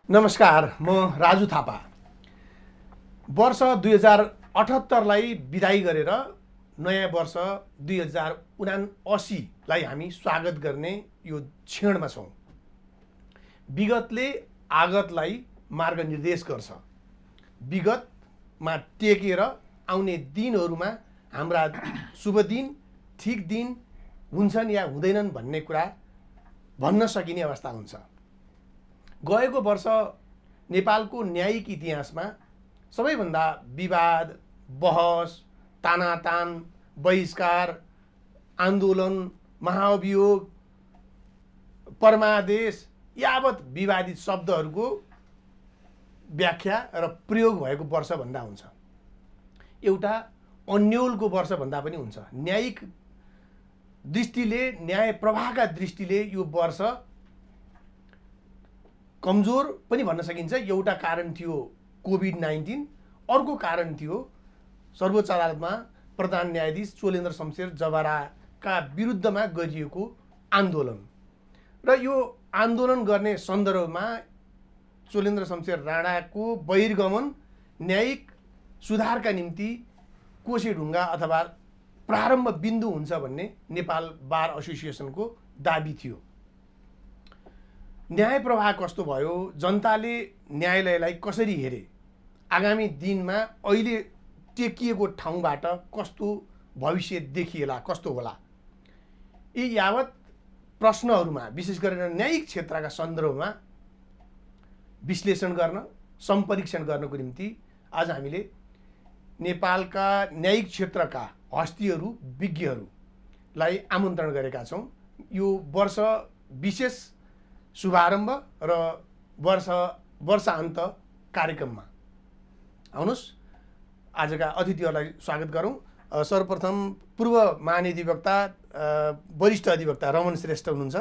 नमस्कार, म राजु थापा। वर्ष 2078लाई बिदाई गरेर नयाँ वर्ष 2079लाई हामी स्वागत गर्ने यो क्षणमा छौँ। विगतले आगतलाई मार्गनिर्देश गर्छ। विगतमा टेकेर आउने दिनहरूमा हाम्रा शुभ दिन, ठिक दिन हुन्छन् या हुँदैनन् भन्ने कुरा भन्न सकिने अवस्था हुन्छ। गएको वर्ष नेपालको न्यायिक इतिहासमा सबैभन्दा विवाद, बहस, तानातान, बहिष्कार, आन्दोलन, महाअभियोग, परमादेश यावत विवादित शब्दहरूको व्याख्या र प्रयोग भएको वर्ष भन्दा हुन्छ। एउटा अन्योलको वर्ष भन्दा पनि हुन्छ। न्यायिक दृष्टिले, न्याय प्रवाहका दृष्टिले यो वर्ष कमजोर पनि भन्न सकिन्छ। एउटा कारण थियो कोभिड-19, अर्को कारण थियो सर्वोच्च अदालतमा प्रधान न्यायाधीश चोलेन्द्र शमशेर जबराका विरुद्धमा गरिएको आन्दोलन। र यो आन्दोलन गर्ने सन्दर्भमा चोलेन्द्र शमशेर राणाको बहिर्गमन न्यायिक सुधारका निम्ति कोसेढुङ्गा अथवा प्रारम्भ बिन्दु हुन्छ भन्ने नेपाल बार एसोसिएसनको दाबी थियो। न्याय प्रवाह कस्तो भयो, जनताले न्यायालयलाई कसरी हेरे, आगामी दिनमा अहिले टेकिएको ठाउँबाट कस्तो भविष्य देखिएला, कस्तो होला, यी यावत प्रश्नहरूमा विशेष गरेर न्यायिक क्षेत्रका सन्दर्भमा विश्लेषण गर्न, सम्परीक्षण गर्नको निम्ति आज हामीले नेपालका न्यायिक क्षेत्रका हस्तीहरू, विज्ञहरूलाई आमन्त्रण गरेका छौँ। यो वर्ष विशेष शुभारम्भ र वर्षान्त कार्यक्रममा आउनुहोस्, आजका अतिथिहरूलाई स्वागत गरौँ। सर्वप्रथम पूर्व महाधिवक्ता, वरिष्ठ अधिवक्ता रमन श्रेष्ठ हुनुहुन्छ।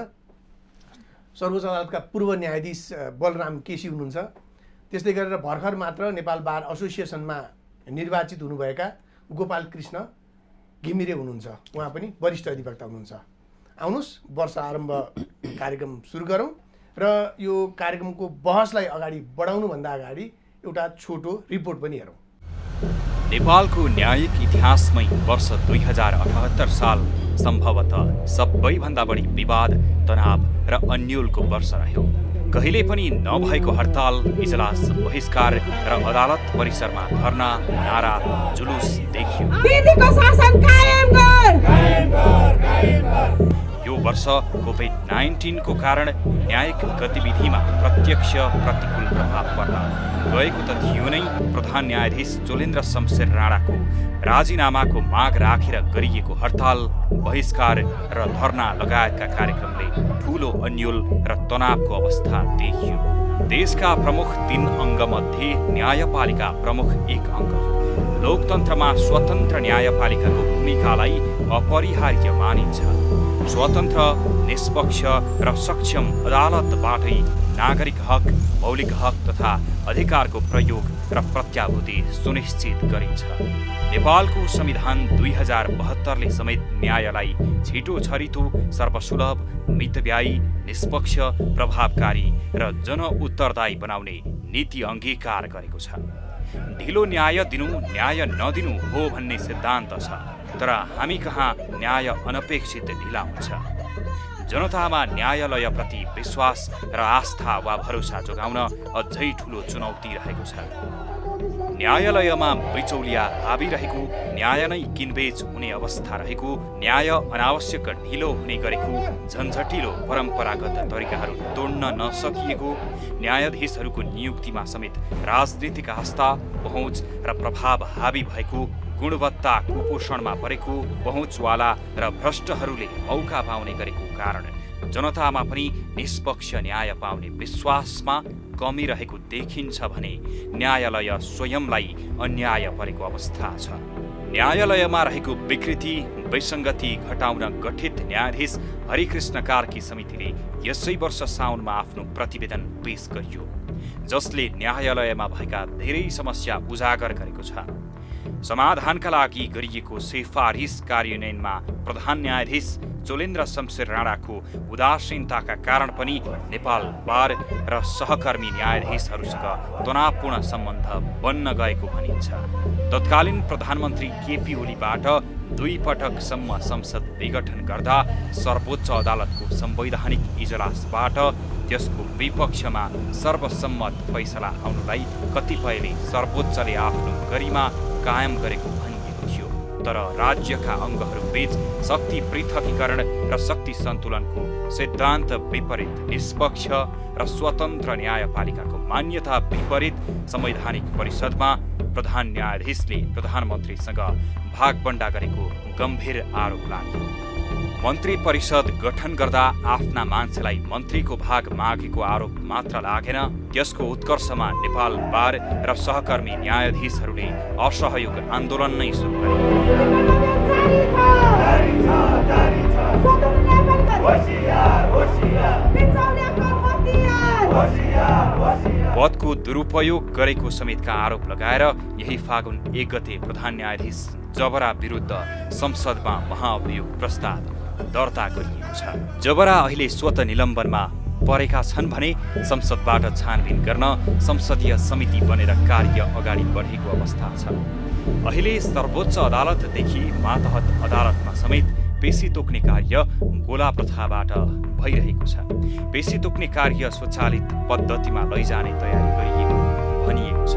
सर्वोच्च अदालतका पूर्व न्यायाधीश बलराम केसी हुनुहुन्छ। त्यस्तै गरेर भर्खर मात्र नेपाल बार एसोसिएसनमा निर्वाचित हुनुभएका गोपाल कृष्ण घिमिरे हुनुहुन्छ। उहाँ पनि वरिष्ठ अधिवक्ता हुनुहुन्छ। आउनुहोस्, वर्ष आरम्भ कार्यक्रम सुरु गरौँ र यो कार्यक्रमको बहसलाई अगाडि बढाउनुभन्दा अगाडि एउटा छोटो रिपोर्ट पनि हेरौँ। नेपालको न्यायिक इतिहासमै वर्ष 2078 साल सम्भवतः सबैभन्दा बढी विवाद, तनाव र अन्योलको वर्ष रह्यो। कहिले पनि नभएको हडताल, इजलास, बहिष्कार र अदालत परिसरमा धरना, नारा, जुलुस देखियो। यो वर्ष कोभिड-19 को कारण न्यायिक गतिविधिमा प्रत्यक्ष प्रतिकूल प्रभाव पर्न गएको त थियो नै। प्रधान न्यायाधीश चोलेन्द्र शमशेर राणाको राजीनामाको माग राखेर गरिएको हडताल, बहिष्कार र धरना लगायतका कार्यक्रमले ठूलो अन्योल र तनावको अवस्था देखियो। देशका प्रमुख 3 अङ्गमध्ये न्यायपालिका प्रमुख एक अङ्ग हो। लोकतन्त्रमा स्वतन्त्र न्यायपालिकाको भूमिकालाई अपरिहार्य मानिन्छ। स्वतन्त्र, निष्पक्ष र सक्षम अदालतबाटै नागरिक हक, मौलिक हक तथा अधिकारको प्रयोग र प्रत्याभूति सुनिश्चित गरिन्छ। नेपालको संविधान 2072ले समेत न्यायलाई छिटो छरितो, सर्वसुलभ, मितव्ययी, निष्पक्ष, प्रभावकारी र जनउत्तरदायी बनाउने नीति अङ्गीकार गरेको छ। ढिलो न्याय दिनु, न्याय नदिनु हो भन्ने सिद्धान्त छ, तर हामी कहाँ न्याय अनपेक्षित ढिला हुन्छ। जनतामा न्यायालयप्रति विश्वास र आस्था वा भरोसा जोगाउन अझै ठूलो चुनौती रहेको छ। न्यायालयमा बिचौलिया हाबी रहेको, न्याय नै किनबेच हुने अवस्था रहेको, न्याय अनावश्यक ढिलो हुने गरेको, झन्झटिलो परम्परागत तरिकाहरू तोड्न नसकिएको, न्यायाधीशहरूको नियुक्तिमा समेत राजनीतिक आस्था, पहुँच र प्रभाव हाबी भएको, गुणवत्ता कुपोषणमा परेको, पहुँचवाला र भ्रष्टहरूले मौका पाउने गरेको कारण जनतामा पनि निष्पक्ष न्याय पाउने विश्वासमा कमी रहेको देखिन्छ भने न्यायालय स्वयंलाई अन्याय परेको अवस्था छ। न्यायालयमा रहेको विकृति, विसङ्गति घटाउन गठित न्यायाधीश हरिकृष्ण कार्की समितिले यसै वर्ष साउनमा आफ्नो प्रतिवेदन पेश गरियो, जसले न्यायालयमा भएका धेरै समस्या उजागर गरेको छ। समाधानका लागि गरिएको सिफारिस कार्यान्वयनमा प्रधान न्यायाधीश चोलेन्द्र शमशेर राणाको उदासीनताका कारण पनि नेपाल बार र सहकर्मी न्यायाधीशहरूसँग तनावपूर्ण सम्बन्ध बन्न गएको भनिन्छ। तत्कालीन प्रधानमन्त्री केपी ओलीबाट 2 पटकसम्म संसद विघटन गर्दा सर्वोच्च अदालतको संवैधानिक इजलासबाट त्यसको विपक्षमा सर्वसम्मत फैसला आउनुलाई कतिपयले सर्वोच्चले आफ्नो गरिमा कायम गरेको भनिएको थियो। तर राज्यका अङ्गहरूबीच शक्ति पृथकीकरण र शक्ति सन्तुलनको सिद्धान्त विपरीत निष्पक्ष र स्वतन्त्र न्यायपालिकाको मान्यता विपरीत संवैधानिक परिषदमा प्रधान न्यायाधीशले प्रधानमन्त्रीसँग भागबण्डा गरेको गम्भीर आरोप लाग्यो। मन्त्री परिषद गठन गर्दा आफ्ना मान्छेलाई मन्त्रीको भाग मागेको आरोप मात्र लागेन, त्यसको उत्कर्षमा नेपाल बार र सहकर्मी न्यायाधीशहरूले असहयोग आन्दोलन नै सुरु गरे। पदको दुरुपयोग गरेको समेतका आरोप लगाएर यही फागुन 1 गते प्रधान न्यायाधीश जबरा विरुद्ध संसदमा महाअभियोग प्रस्ताव दर्ता गरिएको छ। जबरा अहिले स्वत निलम्बनमा परेका छन् भने संसदबाट छानबिन गर्न संसदीय समिति बनेर कार्य अगाडि बढेको अवस्था छ। अहिले सर्वोच्च अदालतदेखि मातहत अदालतमा समेत पेशी तोक्ने कार्य गोला प्रथाबाट भइरहेको छ। पेशी तोक्ने कार्य स्वचालित पद्धतिमा लैजाने तयारी गरिएको भनिएको छ।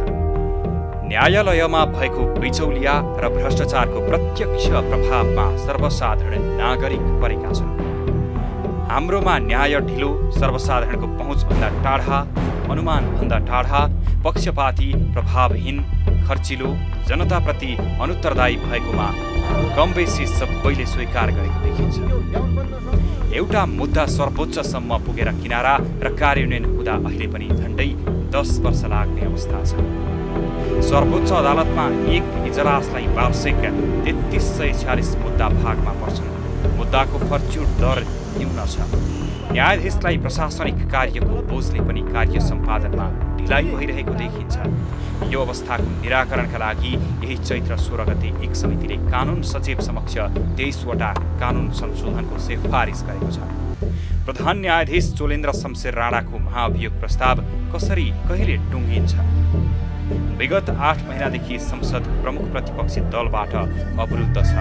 न्यायालयमा भएको बिचौलिया र भ्रष्टाचारको प्रत्यक्ष प्रभावमा सर्वसाधारण नागरिक परेका छन्। हाम्रोमा न्याय ढिलो, सर्वसाधारणको पहुँचभन्दा टाढा, अनुमानभन्दा टाढा, पक्षपाती, प्रभावहीन, खर्चिलो, जनताप्रति अनुत्तरदायी भएकोमा कमबेसी सबैले स्वीकार गरेको देखिन्छ। एउटा मुद्दा सर्वोच्चसम्म पुगेर किनारा र कार्यान्वयन हुँदा अहिले पनि झन्डै 10 वर्ष लाग्ने अवस्था छ। सर्वोच्च अदालतमा एक इजलासलाई वार्षिक 3346 मुद्दा भागमा पर्छन्। मुद्दाको फर्च्युट दर न्यून छ। न्यायाधीशलाई प्रशासनिक कार्यको बोझले पनि कार्य सम्पादनमा ढिलाइ भइरहेको देखिन्छ। यो अवस्थाको निराकरणका लागि यही चैत्र 16 गते एक समितिले कानुन सचिव समक्ष 23 वटा कानुन संशोधनको सिफारिस गरेको छ। प्रधान न्यायाधीश चोलेन्द्र शमशेर राणाको महाअभियोग प्रस्ताव कसरी कहिले टुङ्गिन्छ? विगत 8 महिनादेखि संसद प्रमुख प्रतिपक्षी दलबाट अवरुद्ध छ।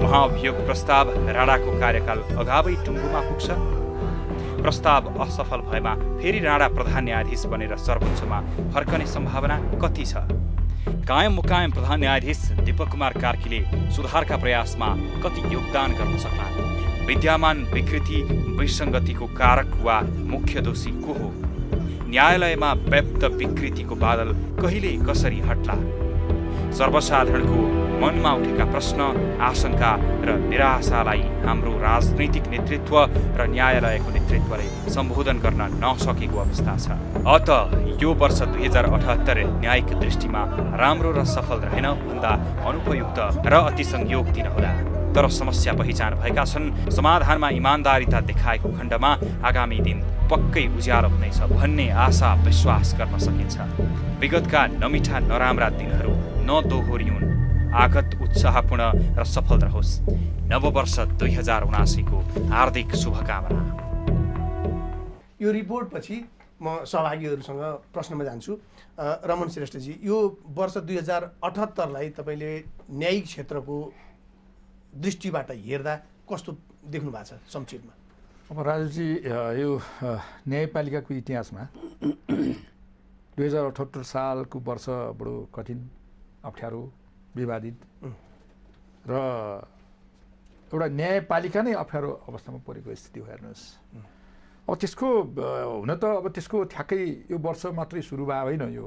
महाअभियोग प्रस्ताव राणाको कार्यकाल अगावै टुङ्गोमा पुग्छ। प्रस्ताव असफल भएमा फेरि राणा प्रधान न्यायाधीश बनेर सर्वोच्चमा फर्कने सम्भावना कति छ? कायम मुकायम प्रधान न्यायाधीश दीपक कुमार कार्कीले सुधारका प्रयासमा कति योगदान गर्न सक्ला? विद्यमान विकृति विसङ्गतिको कारक वा मुख्य दोषी को हो? न्यायालयमा व्याप्त विकृतिको बादल कहिले कसरी हट्ला? सर्वसाधारणको मनमा उठेका प्रश्न, आशंका र निराशालाई हाम्रो राजनैतिक नेतृत्व र न्यायालयको नेतृत्वले सम्बोधन गर्न नसकेको अवस्था छ। अत यो वर्ष 2078 न्यायिक दृष्टिमा राम्रो र सफल रहेन भन्दा अनुपयुक्त र अति संयोक्ति नहोला। तर समस्या पहिचान भएका छन्। समाधानमा इमान्दारिता देखाएको खण्डमा आगामी दिन पक्कै उज्यालो हुनेछ भन्ने आशा विश्वास गर्न सकिन्छ। विगतका नमिठा नराम्रा दिनहरू नदोहोरिउन्। आगत उत्साहपूर्ण र सफल रहोस्। नववर्ष 2079 को हार्दिक शुभकामना। यो रिपोर्टपछि म सहभागीहरूसँग प्रश्नमा जान्छु। रमन श्रेष्ठजी, यो वर्ष 2078लाई तपाईँले न्यायिक क्षेत्रको दृष्टिबाट हेर्दा कस्तो देख्नु भएको छ संक्षेपमा? अब राजुजी, यो न्यायपालिकाको इतिहासमा 2078 सालको वर्ष बडो कठिन, अप्ठ्यारो, विवादित र एउटा न्यायपालिका नै अप्ठ्यारो अवस्थामा परेको स्थिति हो। हेर्नुहोस्, अब त्यसको हुन त अब त्यसको ठ्याक्कै यो वर्ष मात्रै सुरु भयो होइन, यो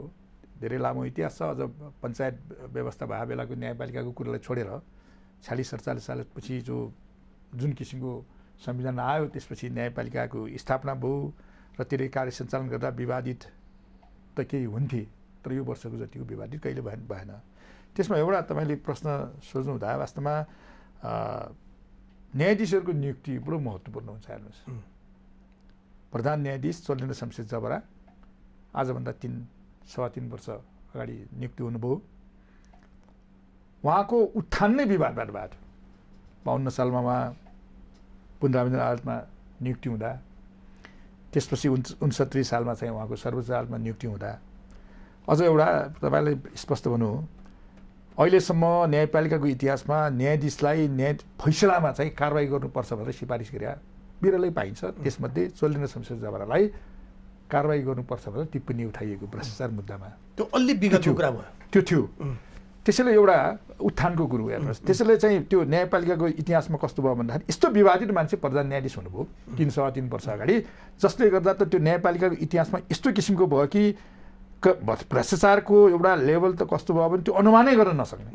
धेरै लामो इतिहास छ। अझ पञ्चायत व्यवस्था भए बेलाको न्यायपालिकाको कुरालाई छोडेर 46-47 सालपछि जुन किसिमको संविधान आयो, त्यसपछि न्यायपालिकाको स्थापना भयो र त्यसले कार्य सञ्चालन गर्दा विवादित त केही हुन्थे, तर यो वर्षको जतिको विवादित कहिले भएन। त्यसमा एउटा तपाईँले प्रश्न सोध्नुहुँदा वास्तवमा न्यायाधीशहरूको नियुक्ति बडो महत्त्वपूर्ण हुन्छ। हेर्नुहोस्, प्रधान न्यायाधीश चोलेन्द्र शमशेर जबरा आजभन्दा 3.25 वर्ष अगाडि नियुक्ति हुनुभयो। उहाँको उत्थान नै विवादबाट भएको थियो। 52 सालमा उहाँ पुनरावेदन अदालतमा नियुक्ति हुँदा, त्यसपछि 69 सालमा चाहिँ उहाँको सर्वोच्च अदालतमा नियुक्ति हुँदा अझ एउटा तपाईँलाई स्पष्ट भनौँ, अहिलेसम्म न्यायपालिकाको इतिहासमा न्यायाधीशलाई फैसलामा चाहिँ कारवाही गर्नुपर्छ भनेर सिफारिस गरे बिरलै पाइन्छ। त्यसमध्ये चोलेन्द्र शमशेर जबरालाई कारवाही गर्नुपर्छ भनेर टिप्पणी उठाइएको भ्रष्टाचार मुद्दामा त्यो अलि विगतको कुरा भयो। त्यो थियो। त्यसैले एउटा उत्थानको कुरो हेर्नुहोस्। त्यसैले चाहिँ त्यो न्यायपालिकाको इतिहासमा कस्तो भयो भन्दाखेरि यस्तो विवादित मान्छे प्रधान न्यायाधीश हुनुभयो 3.25 वर्ष अगाडि, जसले गर्दा त त्यो न्यायपालिकाको इतिहासमा यस्तो किसिमको भयो कि भ्रष्टाचारको एउटा लेभल त कस्तो भयो भने त्यो अनुमानै गर्न नसक्ने,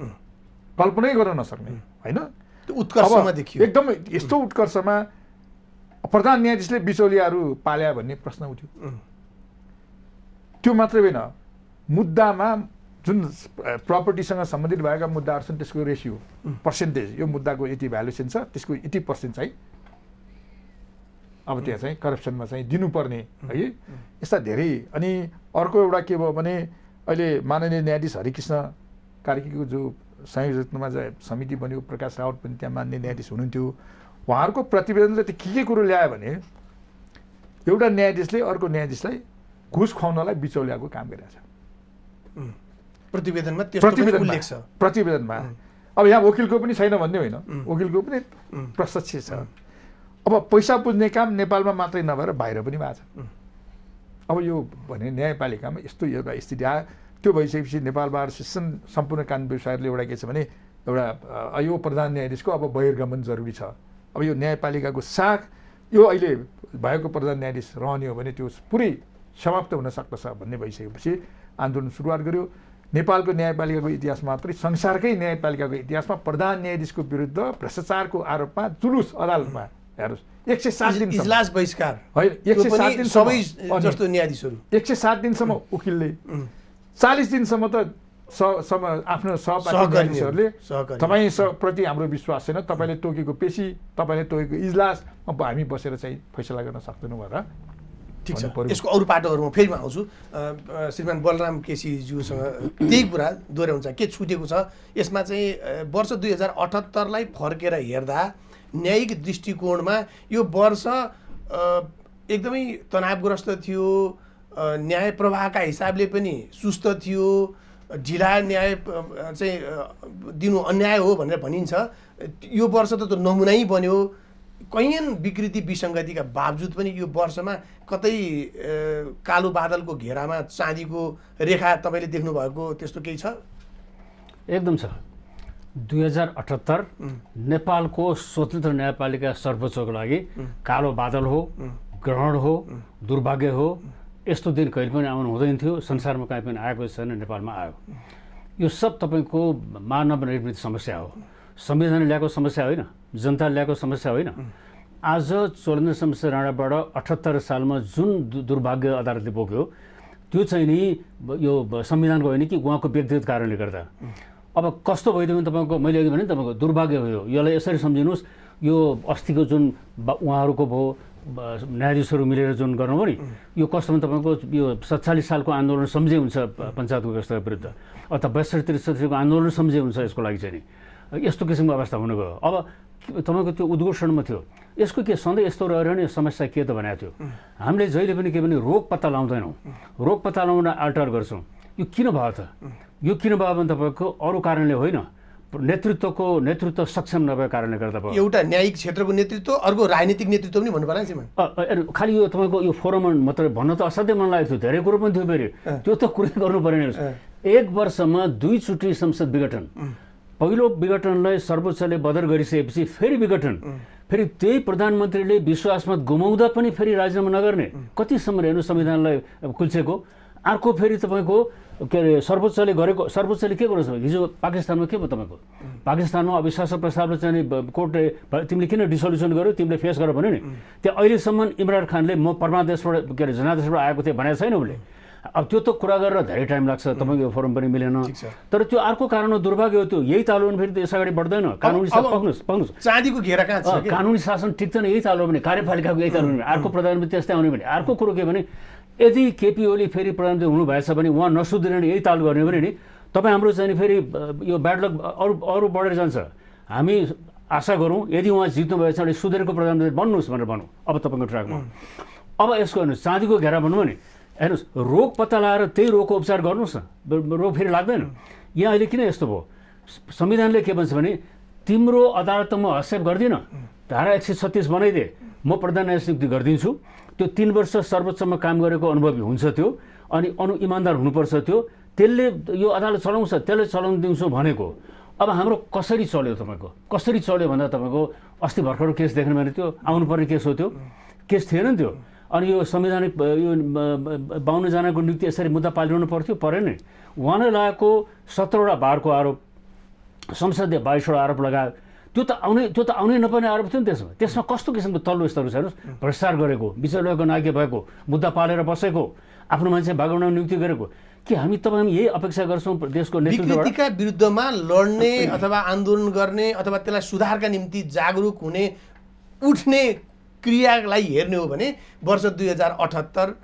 कल्पनै गर्न नसक्ने, होइन? त्यो उत्कर्षमा देखियो। एकदम यस्तो उत्कर्षमा प्रधान न्यायाधीशले बिचौलियाहरू पाल्या भन्ने प्रश्न उठ्यो। त्यो मात्रै होइन, मुद्दामा जुन प्रपर्टीसँग सम्बन्धित भएका मुद्दाहरू छन् त्यसको रेसियो पर्सेन्टेज, यो मुद्दाको यति भ्यालुएसन छ, त्यसको यति पर्सेन्ट चाहिँ अब त्यहाँ चाहिँ करप्सनमा चाहिँ दिनुपर्ने है, यस्ता धेरै। अनि अर्को एउटा के भयो भने अहिले माननीय न्यायाधीश हरिकृष्ण कार्कीको जो संयोजकमा चाहिँ समिति बन्यो, प्रकाश रावत पनि त्यहाँ मान्य न्यायाधीश हुनुहुन्थ्यो। उहाँहरूको प्रतिवेदनले त के कुरो ल्यायो भने एउटा न्यायाधीशले अर्को न्यायाधीशलाई घुस खुवाउनलाई बिचौलियाको काम गरिरहेछ प्रतिवेदनमा, त्यस्तो पनि उल्लेख छ प्रतिवेदनमा। अब यहाँ वकिलको पनि छैन भन्ने होइन, वकिलको पनि प्रत्यक्ष छ। अब पैसा बुझ्ने काम नेपालमा मात्रै नभएर बाहिर पनि भएको छ। अब यो भने न्यायपालिकामा यस्तो एउटा स्थिति आयो। त्यो भइसकेपछि नेपाल बार एसोसिएसन सम्पूर्ण कानुन व्यवसायीहरूले एउटा के छ भने एउटा यो प्रधान न्यायाधीशको अब बहिर्गमन जरुरी छ। अब यो न्यायपालिकाको साख यो अहिले भएको प्रधान न्यायाधीश रहने हो भने त्यो पुरै समाप्त हुन सक्दछ भन्ने भइसकेपछि आन्दोलन सुरुवात गर्यो। नेपालको न्यायपालिकाको इतिहास मात्रै संसारकै न्यायपालिकाको इतिहासमा प्रधान न्यायाधीशको विरुद्ध भ्रष्टाचारको आरोपमा जुलुस अदालतमा हेर्नुहोस् 107 दिन इजलास बहिष्कार होइन, 107 दिन सबै जस्तो न्यायाधीशहरू 107 दिनसम्म वकिलले 40 दिनसम्म त आफ्नो सहपाठीहरूले तपाईँ प्रति हाम्रो विश्वास छैन, तपाईँले तोकेको पेशी, तपाईँले तोकेको इजलास हामी बसेर चाहिँ फैसला गर्न सक्दैनौँ भनेर। ठिक छ, यसको अरू पाटोहरूमा फेरि म आउँछु। श्रीमान बलराम केसीज्यूसँग त्यही कुरा दोहोऱ्याउँछ, के छुटेको छ यसमा चाहिँ वर्ष 2078लाई फर्केर हेर्दा न्यायिक दृष्टिकोणमा यो वर्ष एकदमै तनावग्रस्त थियो, न्याय प्रवाहका हिसाबले पनि सुस्त थियो, ढिला न्याय चाहिँ दिनु अन्याय हो भनेर भनिन्छ। यो वर्ष त नमुनै बन्यो। कैयन विकृति विसङ्गतिका बावजुद पनि यो वर्षमा कतै कालो बादलको घेरामा चाँदीको रेखा तपाईँले देख्नुभएको त्यस्तो केही छ? एकदम छ। 2078 नेपालको स्वतन्त्र न्यायपालिका सर्वोच्चको लागि कालो बादल हो, ग्रहण हो, दुर्भाग्य हो। यस्तो दिन कहिले पनि आउनु हुँदैन थियो, संसारमा कहीँ पनि आएको छैन, नेपालमा आयो। यो सब तपाईँको मानव निर्मित समस्या हो, संविधान ल्याएको समस्या होइन, जनता ल्याएको समस्या होइन। आज चोलेन्द्र शमशेर राणाबाट 78 सालमा जुन दुर्भाग्य अदालतले बोक्यो त्यो चाहिँ नि यो संविधानको होइन कि उहाँको व्यक्तिगत कारणले गर्दा। अब कस्तो भइदियो भने तपाईँको मैले अघि भने तपाईँको दुर्भाग्य हो। यसलाई यसरी सम्झिनुहोस्, यो अस्तिको जुन उहाँहरूको भयो न्यायाधीशहरू मिलेर जुन गर्नुभयो नि, यो कस्तो भने तपाईँको यो 47 सालको आन्दोलन सम्झे हुन्छ पञ्चायतको व्यवस्थाको विरुद्ध, अथवा 62-63को आन्दोलन सम्झे हुन्छ यसको लागि चाहिँ नि। यस्तो किसिमको अवस्था हुन गयो। अब तपाईँको त्यो उद्घोषणमा थियो। यसको के सधैँ यस्तो रहेर नि समस्या के त भनेको थियो, हामीले जहिले पनि के भने रोग पत्ता लाउँदैनौँ, रोग पत्ता लाउन अल्टर गर्छौँ। यो किन भयो त? यो किन भयो भने तपाईँको अरू कारणले होइन, नेतृत्व सक्षम नभएको कारणले गर्दा भयो। एउटा न्यायिक क्षेत्रको नेतृत्व, अर्को राजनीतिक नेतृत्व पनि भन्नु पर्ला। खालि यो तपाईँको यो फोरममा मात्रै भन्न त असाध्यै मन लागेको थियो, धेरै कुरो पनि थियो फेरि, त्यो त कुरै गर्नु परेन। 1 वर्षमा 2 चोटि संसद विघटन, पहिलो विघटनलाई सर्वोच्चले बदर गरिसकेपछि फेरि विघटन, फेरि त्यही प्रधानमन्त्रीले विश्वासमत गुमाउँदा पनि फेरि राजीनामा नगर्ने, कतिसम्म हेर्नु संविधानलाई कुल्चेको। अर्को फेरि तपाईँको के अरे सर्वोच्चले गरेको, सर्वोच्चले के गर्छ हिजो पाकिस्तानमा के भयो तपाईँको, पाकिस्तानमा अविश्वास प्रस्तावले चाहिँ कोर्टले तिमीले किन डिसोल्युसन गर्यो, तिमीले फेस गर भन्यो नि। त्यहाँ अहिलेसम्म इमरान खानले म परमादेशबाट के अरे जनादेशबाट आएको थिएँ भनेको छैन उसले। अब त्यो त कुरा गरेर धेरै टाइम लाग्छ, तपाईँको यो फोरम पनि मिलेन। तर त्यो अर्को कारण हो, दुर्भाग्य हो त्यो। यही तालु भने फेरि त यस अगाडि बढ्दैन। कानुनी पक्नुहोस् चाँदीको घेरा कहाँ छ? कानुनी शासन टिक्दैन यही तालु भने, कार्यपालिकाको यही तालु भने, अर्को प्रधानमन्त्री त्यस्तै आउने भने। अर्को कुरो के भने, यदि केपी ओली फेरि प्रधानमन्त्री हुनुभएछ भने उहाँ नसुध्रिने यही तालु गर्ने भने नि तपाईँ हाम्रो चाहिँ फेरि यो ब्याड लक अरू बढेर जान्छ। हामी आशा गरौँ यदि उहाँ जित्नुभएछ भने सुधेरको प्रधानमन्त्री बन्नुहोस् भनेर भनौँ अब तपाईँको ट्र्याकमा। अब यसको हेर्नुहोस्, चाँदीको घेरा भन्नु भने हेर्नुहोस्, रोग पत्ता लगाएर त्यही रोगको उपचार गर्नुहोस् न, रोग फेरि लाग्दैन। यहाँ अहिले किन यस्तो भयो, संविधानले के भन्छ भने तिम्रो अदालत त म हस्तक्षेप गर्दिनँ, धारा 136 बनाइदिए, म प्रधान न्यायाधीश नियुक्ति गरिदिन्छु। त्यो 3 वर्ष सर्वोच्चमा काम गरेको अनुभवी हुन्छ त्यो, अनि इमान्दार हुनुपर्छ त्यो, त्यसले यो अदालत चलाउँछ, त्यसले चलाउन दिन्छु भनेको। अब हाम्रो कसरी चल्यो तपाईँको, कसरी चल्यो भन्दा तपाईँको अस्ति भर्खर केस देख्नु भने त्यो आउनुपर्ने केस हो, त्यो केस थिएन नि त्यो। अनि यो संवैधानिक यो 52 जनाको नियुक्ति यसरी मुद्दा पालिरहनु पर्थ्यो, परेन नि। उहाँले लगाएको 17वटा बारको आरोप, संसदले 22वटा आरोप लगायो, त्यो त आउनै नपर्ने आरोप थियो नि। त्यसमा कस्तो किसिमको तल्लो स्तरहरू छ हेर्नुहोस्, भ्रष्टाचार गरेको, विचलयको नायक भएको, मुद्दा पालेर बसेको, आफ्नो मान्छे भागाउन नियुक्ति गरेको। के हामी यही अपेक्षा गर्छौँ देशको नेतृत्वबाट? विकृतिका विरुद्धमा लड्ने अथवा आन्दोलन गर्ने अथवा त्यसलाई सुधारका निम्ति जागरुक हुने उठ्ने क्रियालाई हेर्ने हो भने वर्ष 2078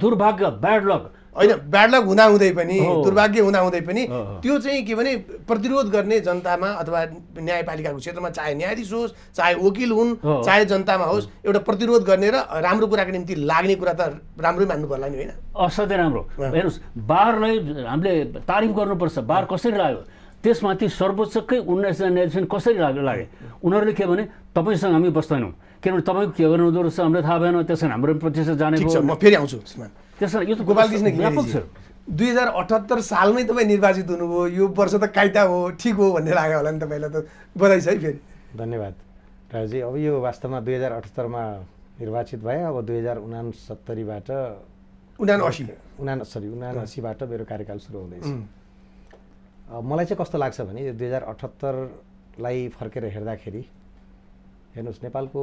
दुर्भाग्य, ब्याड लक होइन, ब्याड लक हुँदाहुँदै पनि, दुर्भाग्य हुँदाहुँदै पनि त्यो चाहिँ के भने प्रतिरोध गर्ने जनतामा अथवा न्यायपालिकाको क्षेत्रमा, चाहे न्यायाधीश होस्, चाहे वकिल हुन्, चाहे जनतामा होस्, एउटा प्रतिरोध गर्ने र राम्रो कुराको निम्ति लाग्ने कुरा त राम्रै मान्नु पर्ला नि, होइन? असाध्यै राम्रो। हेर्नुहोस्, बारलाई हामीले तारिफ गर्नुपर्छ, बार कसरी लाग्यो, त्यसमाथि सर्वोच्चकै 19 जना न्यायाधीश कसरी लागे। उनीहरूले के भने तपाईँसँग हामी बस्दैनौँ, किनभने तपाईँ के गर्नुहुँदो रहेछ हामीलाई थाहा भएन, त्यसमा हाम्रो प्रतिशत जाने। म फेरि आउँछु त्यसमा। यो त गोपाल कृष्ण व्यापक छ। 2078 सालमै तपाईँ निर्वाचित हुनुभयो, यो वर्ष त कायदा हो, ठिक हो भन्ने लाग्यो होला नि तपाईँलाई त, बधाई छ है फेरि। धन्यवाद राजी। अब यो वास्तवमा 2078मा निर्वाचित भए, अब 2069बाट 79बाट मेरो कार्यकाल सुरु हुँदैछ। मलाई चाहिँ कस्तो लाग्छ भने 2078लाई फर्केर हेर्दाखेरि हेर्नुहोस्, नेपालको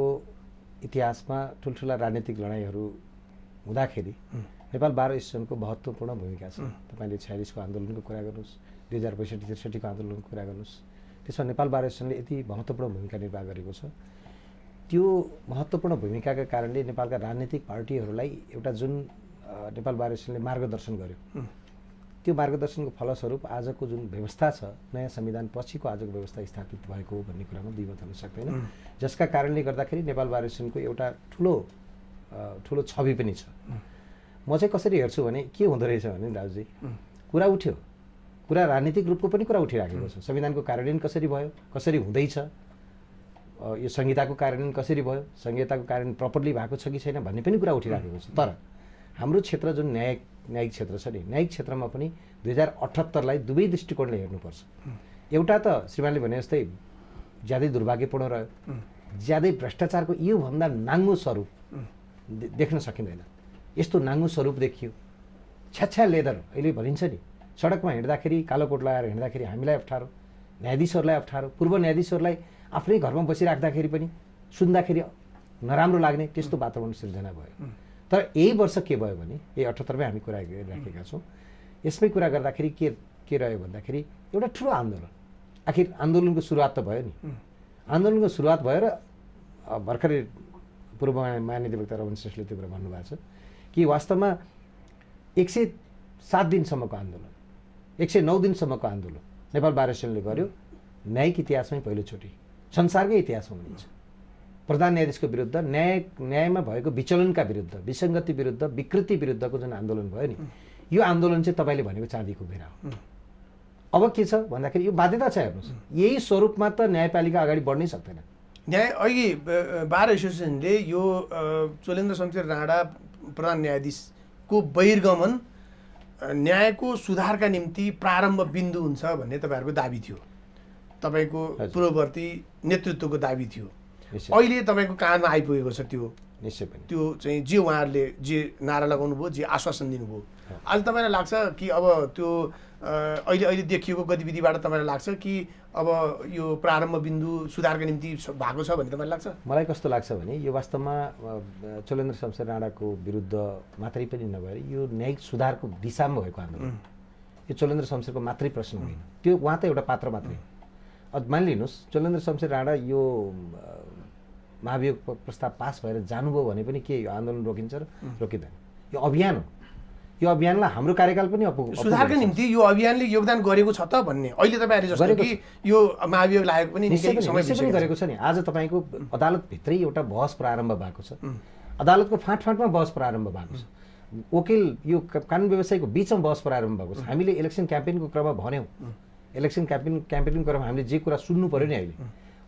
इतिहासमा ठुल्ठुला राजनीतिक लडाइँहरू हुँदाखेरि नेपाल बार एसोसिएसनको महत्त्वपूर्ण भूमिका छ। तपाईँले 46को आन्दोलनको कुरा गर्नुहोस्, 2062-63को आन्दोलनको कुरा गर्नुहोस्, त्यसमा नेपाल बार एसोसिएसनले यति महत्त्वपूर्ण भूमिका निर्वाह गरेको छ। त्यो महत्त्वपूर्ण भूमिकाका कारणले नेपालका राजनीतिक पार्टीहरूलाई एउटा जुन नेपाल बार एसोसिएसनले मार्गदर्शन गर्यो, त्यो मार्गदर्शनको फलस्वरूप आजको जुन व्यवस्था छ, नयाँ संविधान पछिको आजको व्यवस्था स्थापित भएको भन्ने कुरामा द्विमत हुन सक्दैन, जसका कारणले गर्दाखेरि नेपाल बार एसोसिएसनको एउटा ठुलो छवि पनि छ। म चाहिँ कसरी हेर्छु भने के हुँदो रहेछ भने दाजुजी, कुरा उठ्यो, कुरा राजनीतिक रूपको पनि कुरा उठिराखेको छ। संविधानको कार्यान्वयन कसरी भयो, कसरी हुँदैछ, यो संहिताको कार्यान्वयन कसरी भयो, संहिताको कार्यान्वयन प्रपरली भएको छ कि छैन भन्ने पनि कुरा उठिराखेको छ। तर हाम्रो क्षेत्र जुन न्यायिक क्षेत्र छ नि, न्यायिक क्षेत्रमा पनि 2078लाई दुवै दृष्टिकोणले हेर्नुपर्छ। एउटा त श्रीमानले भने जस्तै ज्यादै दुर्भाग्यपूर्ण रह्यो, ज्यादै भ्रष्टाचारको योभन्दा नाङ्गो स्वरूप देख्न सकिँदैन। यस्तो नाङ्गो स्वरूप देखियो, छ्याछ्या लेदर अहिले भनिन्छ नि, सडकमा हिँड्दाखेरि कालो कोट लगाएर हिँड्दाखेरि हामीलाई अप्ठ्यारो, न्यायाधीशहरूलाई अप्ठ्यारो, पूर्व न्यायाधीशहरूलाई आफ्नै घरमा बसिराख्दाखेरि पनि सुन्दाखेरि नराम्रो लाग्ने त्यस्तो वातावरण सिर्जना भयो। तर यही वर्ष के भयो भने यही 78मै हामी कुरा गरिराखेका छौँ, यसमै कुरा गर्दाखेरि के रह्यो भन्दाखेरि एउटा ठुलो आन्दोलन। आखिर आन्दोलनको सुरुवात त भयो नि, आन्दोलनको सुरुवात भयो र भर्खरै पूर्व महाधिवक्ता रमन श्रेष्ठले त्यो कुरा भन्नुभएको छ कि वास्तवमा 107 दिनसम्मको आन्दोलन, 109 दिनसम्मको आन्दोलन नेपाल बार एसोसिएसनले गर्यो। न्यायिक इतिहासमै पहिलोचोटि, संसारकै इतिहासमा भनिन्छ, प्रधान न्यायाधीशको विरुद्ध न्यायमा भएको विचलनका विरुद्ध, विसङ्गति विरुद्ध, विकृति विरुद्धको जुन आन्दोलन भयो नि, यो आन्दोलन चाहिँ तपाईँले भनेको चाँदीको घेरा हो। अब के छ भन्दाखेरि यो बाध्यता छ। हेर्नुहोस्, यही स्वरूपमा त न्यायपालिका अगाडि बढ्नै सक्दैन। अघि बार एसोसिएसनले यो चोलेन्द्र शमशेर राणा प्रधान न्यायाधीशको बहिर्गमन न्यायको सुधारका निम्ति प्रारम्भ बिन्दु हुन्छ भन्ने तपाईँहरूको दाबी थियो, तपाईँको पूर्ववर्ती नेतृत्वको दाबी थियो। अहिले तपाईँको कानमा आइपुगेको छ त्यो, निश्चय पनि त्यो चाहिँ जे उहाँहरूले जे नारा लगाउनु भयो, जे आश्वासन दिनुभयो, आज तपाईँलाई लाग्छ कि अब त्यो अहिले देखिएको गतिविधिबाट तपाईँलाई लाग्छ कि अब यो प्रारम्भ बिन्दु सुधारका निम्ति भएको छ भन्ने तपाईँलाई लाग्छ? मलाई कस्तो लाग्छ भने यो वास्तवमा चोलेन्द्र शमशेर राणाको विरुद्ध मात्रै पनि नभएर यो न्यायिक सुधारको दिशामा भएको आन्दोलन। यो चोलेन्द्र शमशेरको मात्रै प्रश्न होइन, त्यो उहाँ त एउटा पात्र मात्रै। मानिलिनुहोस् चोलेन्द्र शमशेर राणा यो महाभियोग प्रस्ताव पास भएर जानुभयो भने पनि के यो आन्दोलन रोकिन्छ र रोकिँदैन? यो अभियान हो। यो अभियानलाई हाम्रो कार्यकाल पनि सुधारका निम्ति यो अभियानले योगदान गरेको छ त भन्ने अहिले तपाईँहरूले जस्तो कि यो महाभियोग लागेको पनि निश्चय पनि गरेको छ नि। आज तपाईँको अदालतभित्रै एउटा बहस प्रारम्भ भएको छ, अदालतको फाँटमा बहस प्रारम्भ भएको छ, वकिल यो कानुन व्यवसायको बिचमा बहस प्रारम्भ भएको छ। हामीले इलेक्सन क्याम्पेनको क्रममा भन्यौँ, इलेक्सन क्याम्पेनिङको क्रममा हामीले जे कुरा सुन्नु पर्यो नि अहिले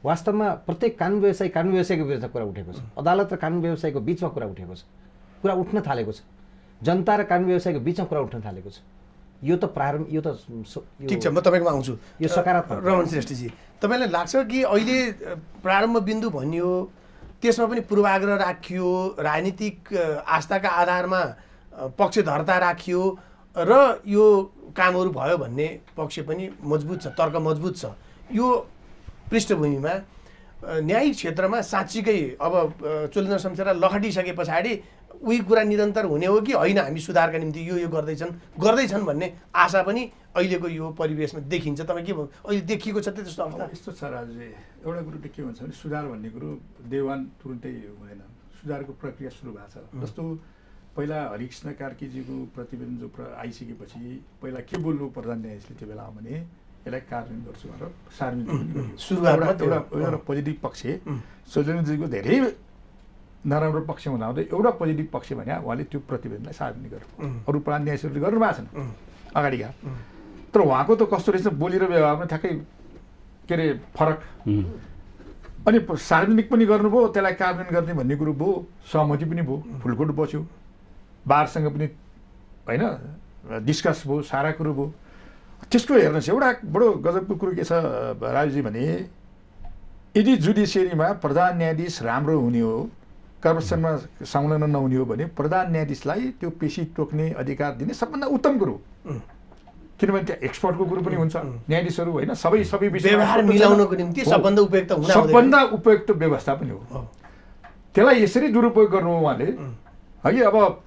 वास्तवमा प्रत्येक कानुन व्यवसायको विरुद्ध कुरा उठेको छ, अदालत र कानुन व्यवसायको बिचमा कुरा उठेको छ, कुरा उठ्न थालेको छ, जनता र कानुन व्यवसायको बिचमा कुरा उठ्न थालेको छ। यो त प्रारम्भ, यो त ठिक छ, म तपाईँकोमा आउँछु। यो सकारात्मक। रमन श्रेष्ठजी, तपाईँलाई लाग्छ कि अहिले प्रारम्भ बिन्दु भनियो, त्यसमा पनि पूर्वाग्रह राखियो, राजनीतिक आस्थाका आधारमा पक्षधर्ता राखियो र यो कामहरू भयो भन्ने पक्ष पनि मजबुत छ, तर्क मजबुत छ। यो पृष्ठभूमिमा न्यायिक क्षेत्रमा साँच्चीकै अब चोलेन्द्र शमशेरलाई लखटिसके पछाडि उही कुरा निरन्तर हुने हो कि होइन, हामी सुधारका निम्ति यो गर्दैछन् भन्ने आशा पनि अहिलेको यो परिवेशमा देखिन्छ? तपाईँ के अहिले देखिएको छ त्यस्तो अवस्था? यस्तो छ राजुजी, एउटा कुरो त के भन्छ भने सुधार भन्ने कुरो देवान तुरुन्तै हुँदैन, सुधारको प्रक्रिया सुरु भएको छ। जस्तो पहिला हरिकृष्ण कार्कीजीको प्रतिवेदन जो आइसकेपछि पहिला के बोल्नु प्रधान न्यायाधीशले त्यो बेला भने यसलाई कार्यान्वयन गर्छु भनेर सार्वजनिक एउटा पोजिटिभ पक्ष चोलेन्द्रजीको धेरै नराम्रो पक्ष हुँदाहुँदै एउटा पोजिटिभ पक्ष भने उहाँले त्यो प्रतिवेदनलाई सार्वजनिक गर्नु, अरू प्रधान न्यायाधीशहरूले गर्नु भएको छन् अगाडिका। तर उहाँको त कस्तो रहेछ बोली र व्यवहारमा ठ्याक्कै के अरे फरक, अनि सार्वजनिक पनि गर्नुभयो, त्यसलाई कार्यान्वयन गर्ने भन्ने कुरो भयो, सहमति पनि भयो, फुलकोट बस्यो, बारसँग पनि होइन डिस्कस भयो, सारा कुरो भयो। त्यसको हेर्नुहोस् एउटा बडो गजबको कुरो के छ राजुजी भने यदि जुडिसियरीमा प्रधान न्यायाधीश राम्रो हुने हो, करप्सनमा संलग्न नहुने हो भने प्रधान न्यायाधीशलाई त्यो पेशी टोक्ने अधिकार दिने सबभन्दा उत्तम कुरो, किनभने त्यहाँ एक्सपर्टको कुरो पनि हुन्छ। न्यायाधीशहरू होइन सबै विषय मिलाउनको निम्ति सबभन्दा उपयुक्त व्यवस्था पनि हो। त्यसलाई यसरी दुरुपयोग गर्नु उहाँले है। अब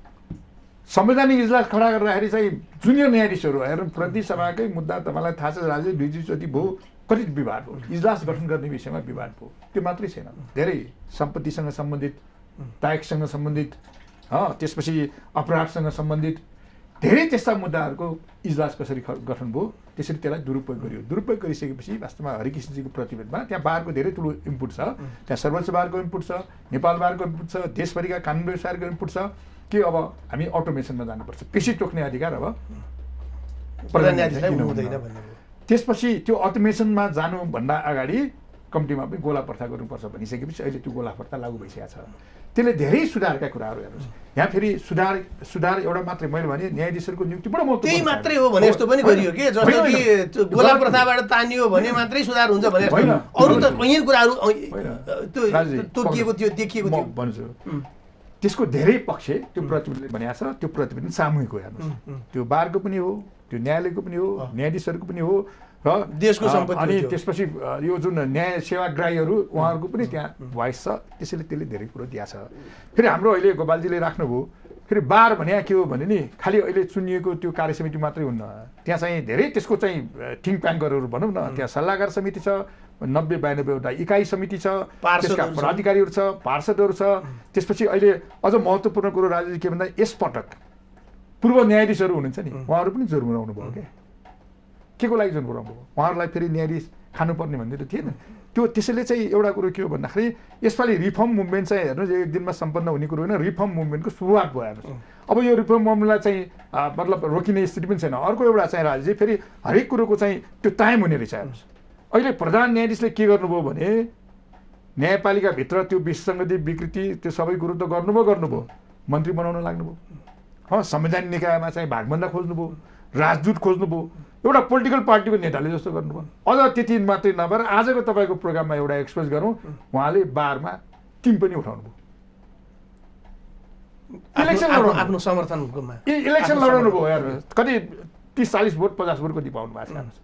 संवैधानिक इजलास खडा गर्दाखेरि चाहिँ जुनियर न्यायाधीशहरू हेर प्रति सभाकै मुद्दा तपाईँलाई थाहा छ राज्य दुईचोटि भयो, कति विवाद भयो, इजलास गठन गर्ने विषयमा विवाद भयो। त्यो मात्रै छैन, धेरै सम्पत्तिसँग सम्बन्धित, ट्याक्ससँग सम्बन्धित, त्यसपछि अपराधसँग सम्बन्धित धेरै त्यस्ता मुद्दाहरूको इजलास कसरी गठन भयो, त्यसरी त्यसलाई दुरुपयोग गरियो। दुरुपयोग गरिसकेपछि वास्तवमा हरिकृष्णजीको प्रतिवेदनमा त्यहाँ बारको धेरै ठुलो इनपुट छ, त्यहाँ सर्वोच्च बारको इनपुट छ, नेपाल बारको इनपुट छ, देशभरिका कानुन व्यवसायको इनपुट छ कि अब हामी अटोमेसनमा जानुपर्छ, पेशी टोक्ने अधिकार अब प्रधान न्यायाधीशलाई हुँदैन भन्ने। त्यसपछि त्यो अटोमेसनमा जानुभन्दा अगाडि कम्तीमा पनि गोला पर्था गर्नुपर्छ भनिसकेपछि अहिले त्यो गोला पर्था लागू भइसकेको छ। त्यसले धेरै सुधारका कुराहरू हेर्नुहोस्। यहाँ फेरि सुधार एउटा मात्रै मैले भने न्यायाधीशहरूको नियुक्ति बडो महत्त्वपूर्ण, त्यही मात्रै हो भने जस्तो पनि गरियो कि जस्तो कि गोला प्रथाबाट तानियो भने मात्रै सुधार हुन्छ भने अरू त कहीँ कुराहरू तोकिएको थियो, देखिएको थियो भन्छु। त्यसको धेरै पक्ष त्यो प्रतिवेदनले भनेको छ, त्यो प्रतिवेदन सामूहिक हो हेर्नुहोस्, त्यो बारको पनि हो, त्यो न्यायालयको पनि हो, न्यायाधीशहरूको पनि हो र देशको सम्पत्ति। अनि त्यसपछि यो जुन न्याय सेवाग्राहीहरू उहाँहरूको पनि त्यहाँ भोइस छ, त्यसैले त्यसले धेरै कुरो दिएको छ। फेरि हाम्रो अहिले गोपालजीले राख्नुभयो, फेरि बार भने के हो भने नि खालि अहिले चुनिएको त्यो कार्यसमिति मात्रै हुन्न, त्यहाँ चाहिँ धेरै त्यसको चाहिँ थिङ्क ट्याङ्करहरू भनौँ न, त्यहाँ सल्लाहकार समिति छ, 90-92वटा इकाइ समिति छ, त्यसका पदाधिकारीहरू छ, पार्षदहरू छ। त्यसपछि अहिले अझ महत्त्वपूर्ण कुरो राजनीति के भन्दा यसपटक पूर्व न्यायाधीशहरू हुनुहुन्छ नि, उहाँहरू पनि जोरमुराउनु भयो क्या, के को लागि जोरमुराउनु भयो, उहाँहरूलाई फेरि न्यायाधीश खानुपर्ने भन्ने त थिएन। त्यो त्यसैले चाहिँ एउटा कुरो के हो भन्दाखेरि यसपालि रिफर्म मुभमेन्ट चाहिँ हेर्नुहोस् एक दिनमा सम्पन्न हुने कुरो होइन, रिफर्म मुभमेन्टको सुरुवात भयो हेर्नुहोस्। अब यो रिफर्म मुभमेन्टलाई चाहिँ मतलब रोकिने स्थिति पनि छैन। अर्को एउटा चाहिँ राज्य फेरि हरेक कुरोको चाहिँ त्यो टाइम हुने रहेछ हेर्नुहोस्। अहिले प्रधान न्यायाधीशले के गर्नुभयो भने न्यायपालिकाभित्र त्यो विसङ्गति विकृति त्यो सबै कुरो त गर्नुभयो, मन्त्री बनाउन लाग्नुभयो, संवैधानिक निकायमा चाहिँ भागभन्दा खोज्नुभयो, राजदूत खोज्नुभयो, एउटा पोलिटिकल पार्टीको नेताले जस्तो गर्नुभयो। अझ त्यति मात्रै नभएर आजको तपाईँको प्रोग्राममा एउटा एक्सप्रेस गरौँ, उहाँले बारमा टिम पनि उठाउनु भयो, इलेक्सन लडाउनु आफ्नो समर्थनकोमा इलेक्सन लडाउनु भयो यार कति 30-40 भोट 50 भोट कति पाउनु भएको छ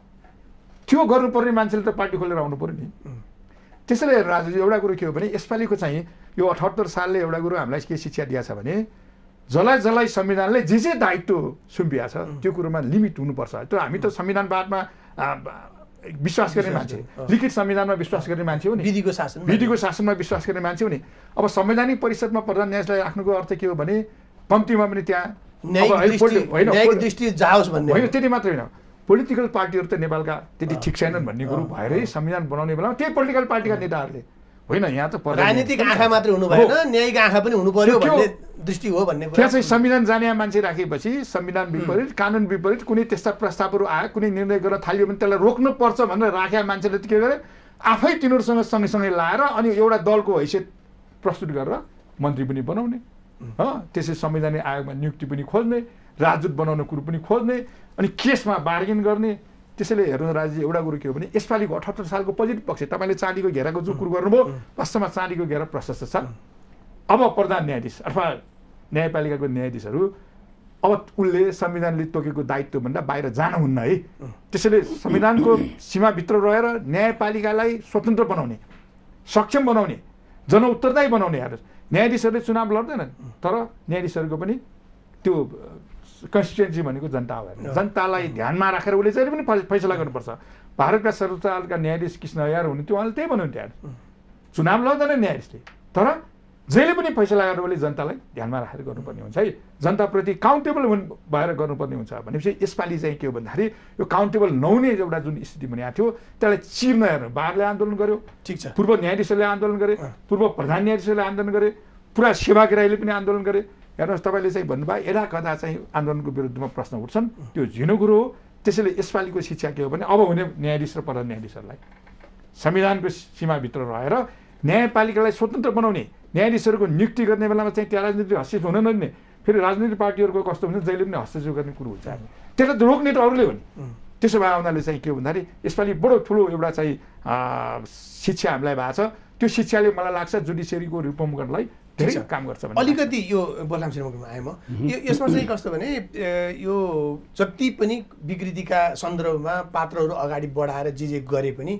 त्यो गर्नुपर्ने मान्छेले त पार्टी खोलेर आउनु पर्यो नि त्यसैले राजु एउटा कुरो के हो भने यसपालिको चाहिँ यो 78 सालले एउटा कुरो हामीलाई के शिक्षा दिएको छ भने जसलाई संविधानले जे दायित्व सुम्पिएको छ त्यो कुरोमा लिमिट हुनुपर्छ त्यो हामी त संविधानवादमा विश्वास गर्ने मान्छे लिखित संविधानमा विश्वास गर्ने मान्छे हो नि विधिको शासनमा विश्वास गर्ने मान्छे हो नि अब संवैधानिक परिषदमा प्रधान न्यायाधीशलाई राख्नुको अर्थ के हो भने कम्तीमा पनि त्यहाँ होइन त्यति मात्रै होइन पोलिटिकल पार्टीहरू त नेपालका त्यति ठिक छैनन् भन्ने कुरो भएरै संविधान बनाउने बेलामा त्यही पोलिटिकल पार्टीका नेताहरूले होइन यहाँ त राजनीतिक आँखा मात्रै हुनु भएन न्यायिक आँखा पनि हुनु पर्यो भन्ने दृष्टि हो भन्ने त्यहाँ चाहिँ संविधान जाने मान्छे राखेपछि संविधान विपरीत कानुन विपरीत कुनै त्यस्ता प्रस्तावहरू आयो कुनै निर्णय गर्न थालियो भने त्यसलाई रोक्नु पर्छ भनेर राखेका मान्छेले के गरे आफै तिनीहरूसँग सँगसँगै लाएर अनि एउटा दलको हैसियत प्रस्तुत गरेर मन्त्री पनि बनाउने त्यसै संवैधानिक आयोगमा नियुक्ति पनि खोज्ने राजदूत बनाउने कुरो पनि खोज्ने अनि केसमा बार्गेन गर्ने त्यसैले हेर्नु राजी एउटा कुरो के हो भने यसपालिको 78 सालको पोजिटिभ पक्ष तपाईँले चाँदीको घेराको जो कुरो गर्नुभयो वास्तवमा चाँदीको घेरा प्रशस्त छ अब प्रधान न्यायाधीश अथवा न्यायपालिकाको न्यायाधीशहरू अब उसले संविधानले तोकेको दायित्वभन्दा बाहिर जानुहुन्न है त्यसैले संविधानको सीमाभित्र रहेर न्यायपालिकालाई स्वतन्त्र बनाउने सक्षम बनाउने जनउत्तरदायी बनाउने हेर्नुहोस् न्यायाधीशहरूले चुनाव लड्दैनन् तर न्यायाधीशहरूको पनि त्यो कन्स्टिट्युएन्सी भनेको जनता हो जनतालाई ध्यानमा राखेर उसले जहिले पनि फैसला गर्नुपर्छ भारतका सर्वोच्च अदालतका न्यायाधीश कृष्ण अय्यर हुनुहुन्थ्यो उहाँले त्यही भन्नुहुन्थ्यो चुनाव लड्दैन न्यायाधीशले तर जहिले पनि फैसला गरेर उसले जनतालाई ध्यानमा राखेर गर्नुपर्ने हुन्छ है जनताप्रति काउन्टेबल भएर गर्नुपर्ने हुन्छ भनेपछि यसपालि चाहिँ के हो भन्दाखेरि यो काउन्टेबल नहुने एउटा जुन स्थिति बनिएको थियो त्यसलाई चिर्न हेर्नु बारले आन्दोलन गर्यो ठिक छ पूर्व न्यायाधीशले आन्दोलन गरे पूर्व प्रधान न्यायाधीशले आन्दोलन गरे पुरा सेवाग्राहीले पनि आन्दोलन गरे हेर्नुहोस् तपाईँले चाहिँ भन्नुभयो यदा कदा चाहिँ आन्दोलनको विरुद्धमा प्रश्न उठ्छन् त्यो झिनो कुरो हो त्यसैले यसपालिको शिक्षा के हो भने अब हुने न्यायाधीश र प्रधान न्यायाधीशहरूलाई संविधानको सीमाभित्र रहेर न्यायपालिकालाई स्वतन्त्र बनाउने न्यायाधीशहरूको नियुक्ति गर्ने बेलामा चाहिँ त्यहाँ राजनीतिक हस्तक्षेप हुन नदिने फेरि राजनीतिक पार्टीहरूको कस्तो हुन्छ जहिले पनि हस्तक्षेप गर्ने कुरो हुन्छ त्यसलाई रोक्ने त अरूले हो नि त्यसो भए उनीहरूले चाहिँ के हो भन्दाखेरि यसपालि बडो ठुलो एउटा चाहिँ शिक्षा हामीलाई भएको छ त्यो शिक्षाले मलाई लाग्छ जुडिसियरीको रिफर्म गर्नलाई धेरै काम गर्छ अलिकति यो बलराम सिंहमा आएँ म यसमा चाहिँ कस्तो भने यो जति पनि विकृतिका सन्दर्भमा पात्रहरू अगाडि बढाएर जे गरे पनि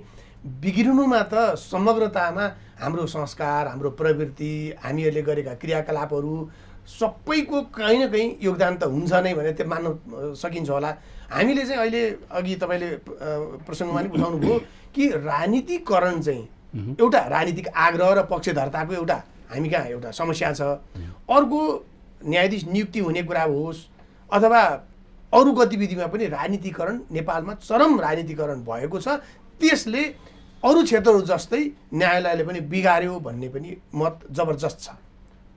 बिग्रिनुमा त समग्रतामा हाम्रो संस्कार हाम्रो प्रवृत्ति हामीहरूले गरेका क्रियाकलापहरू सबैको कहीँ न कहीँ योगदान त हुन्छ नै भने त्यो मान्न सकिन्छ होला हामीले चाहिँ अहिले अघि तपाईँले प्रसङ्गमा पनि उठाउनु भयो कि राजनीतिकरण चाहिँ एउटा राजनीतिक आग्रह र पक्षधर्ताको एउटा हामी कहाँ एउटा समस्या छ अर्को न्यायाधीश नियुक्ति हुने कुरा होस् अथवा अरू गतिविधिमा पनि राजनीतिकरण नेपालमा चरम राजनीतिकरण भएको छ त्यसले अरू क्षेत्रहरू जस्तै न्यायालयले पनि बिगार्यो भन्ने पनि मत जबरजस्त छ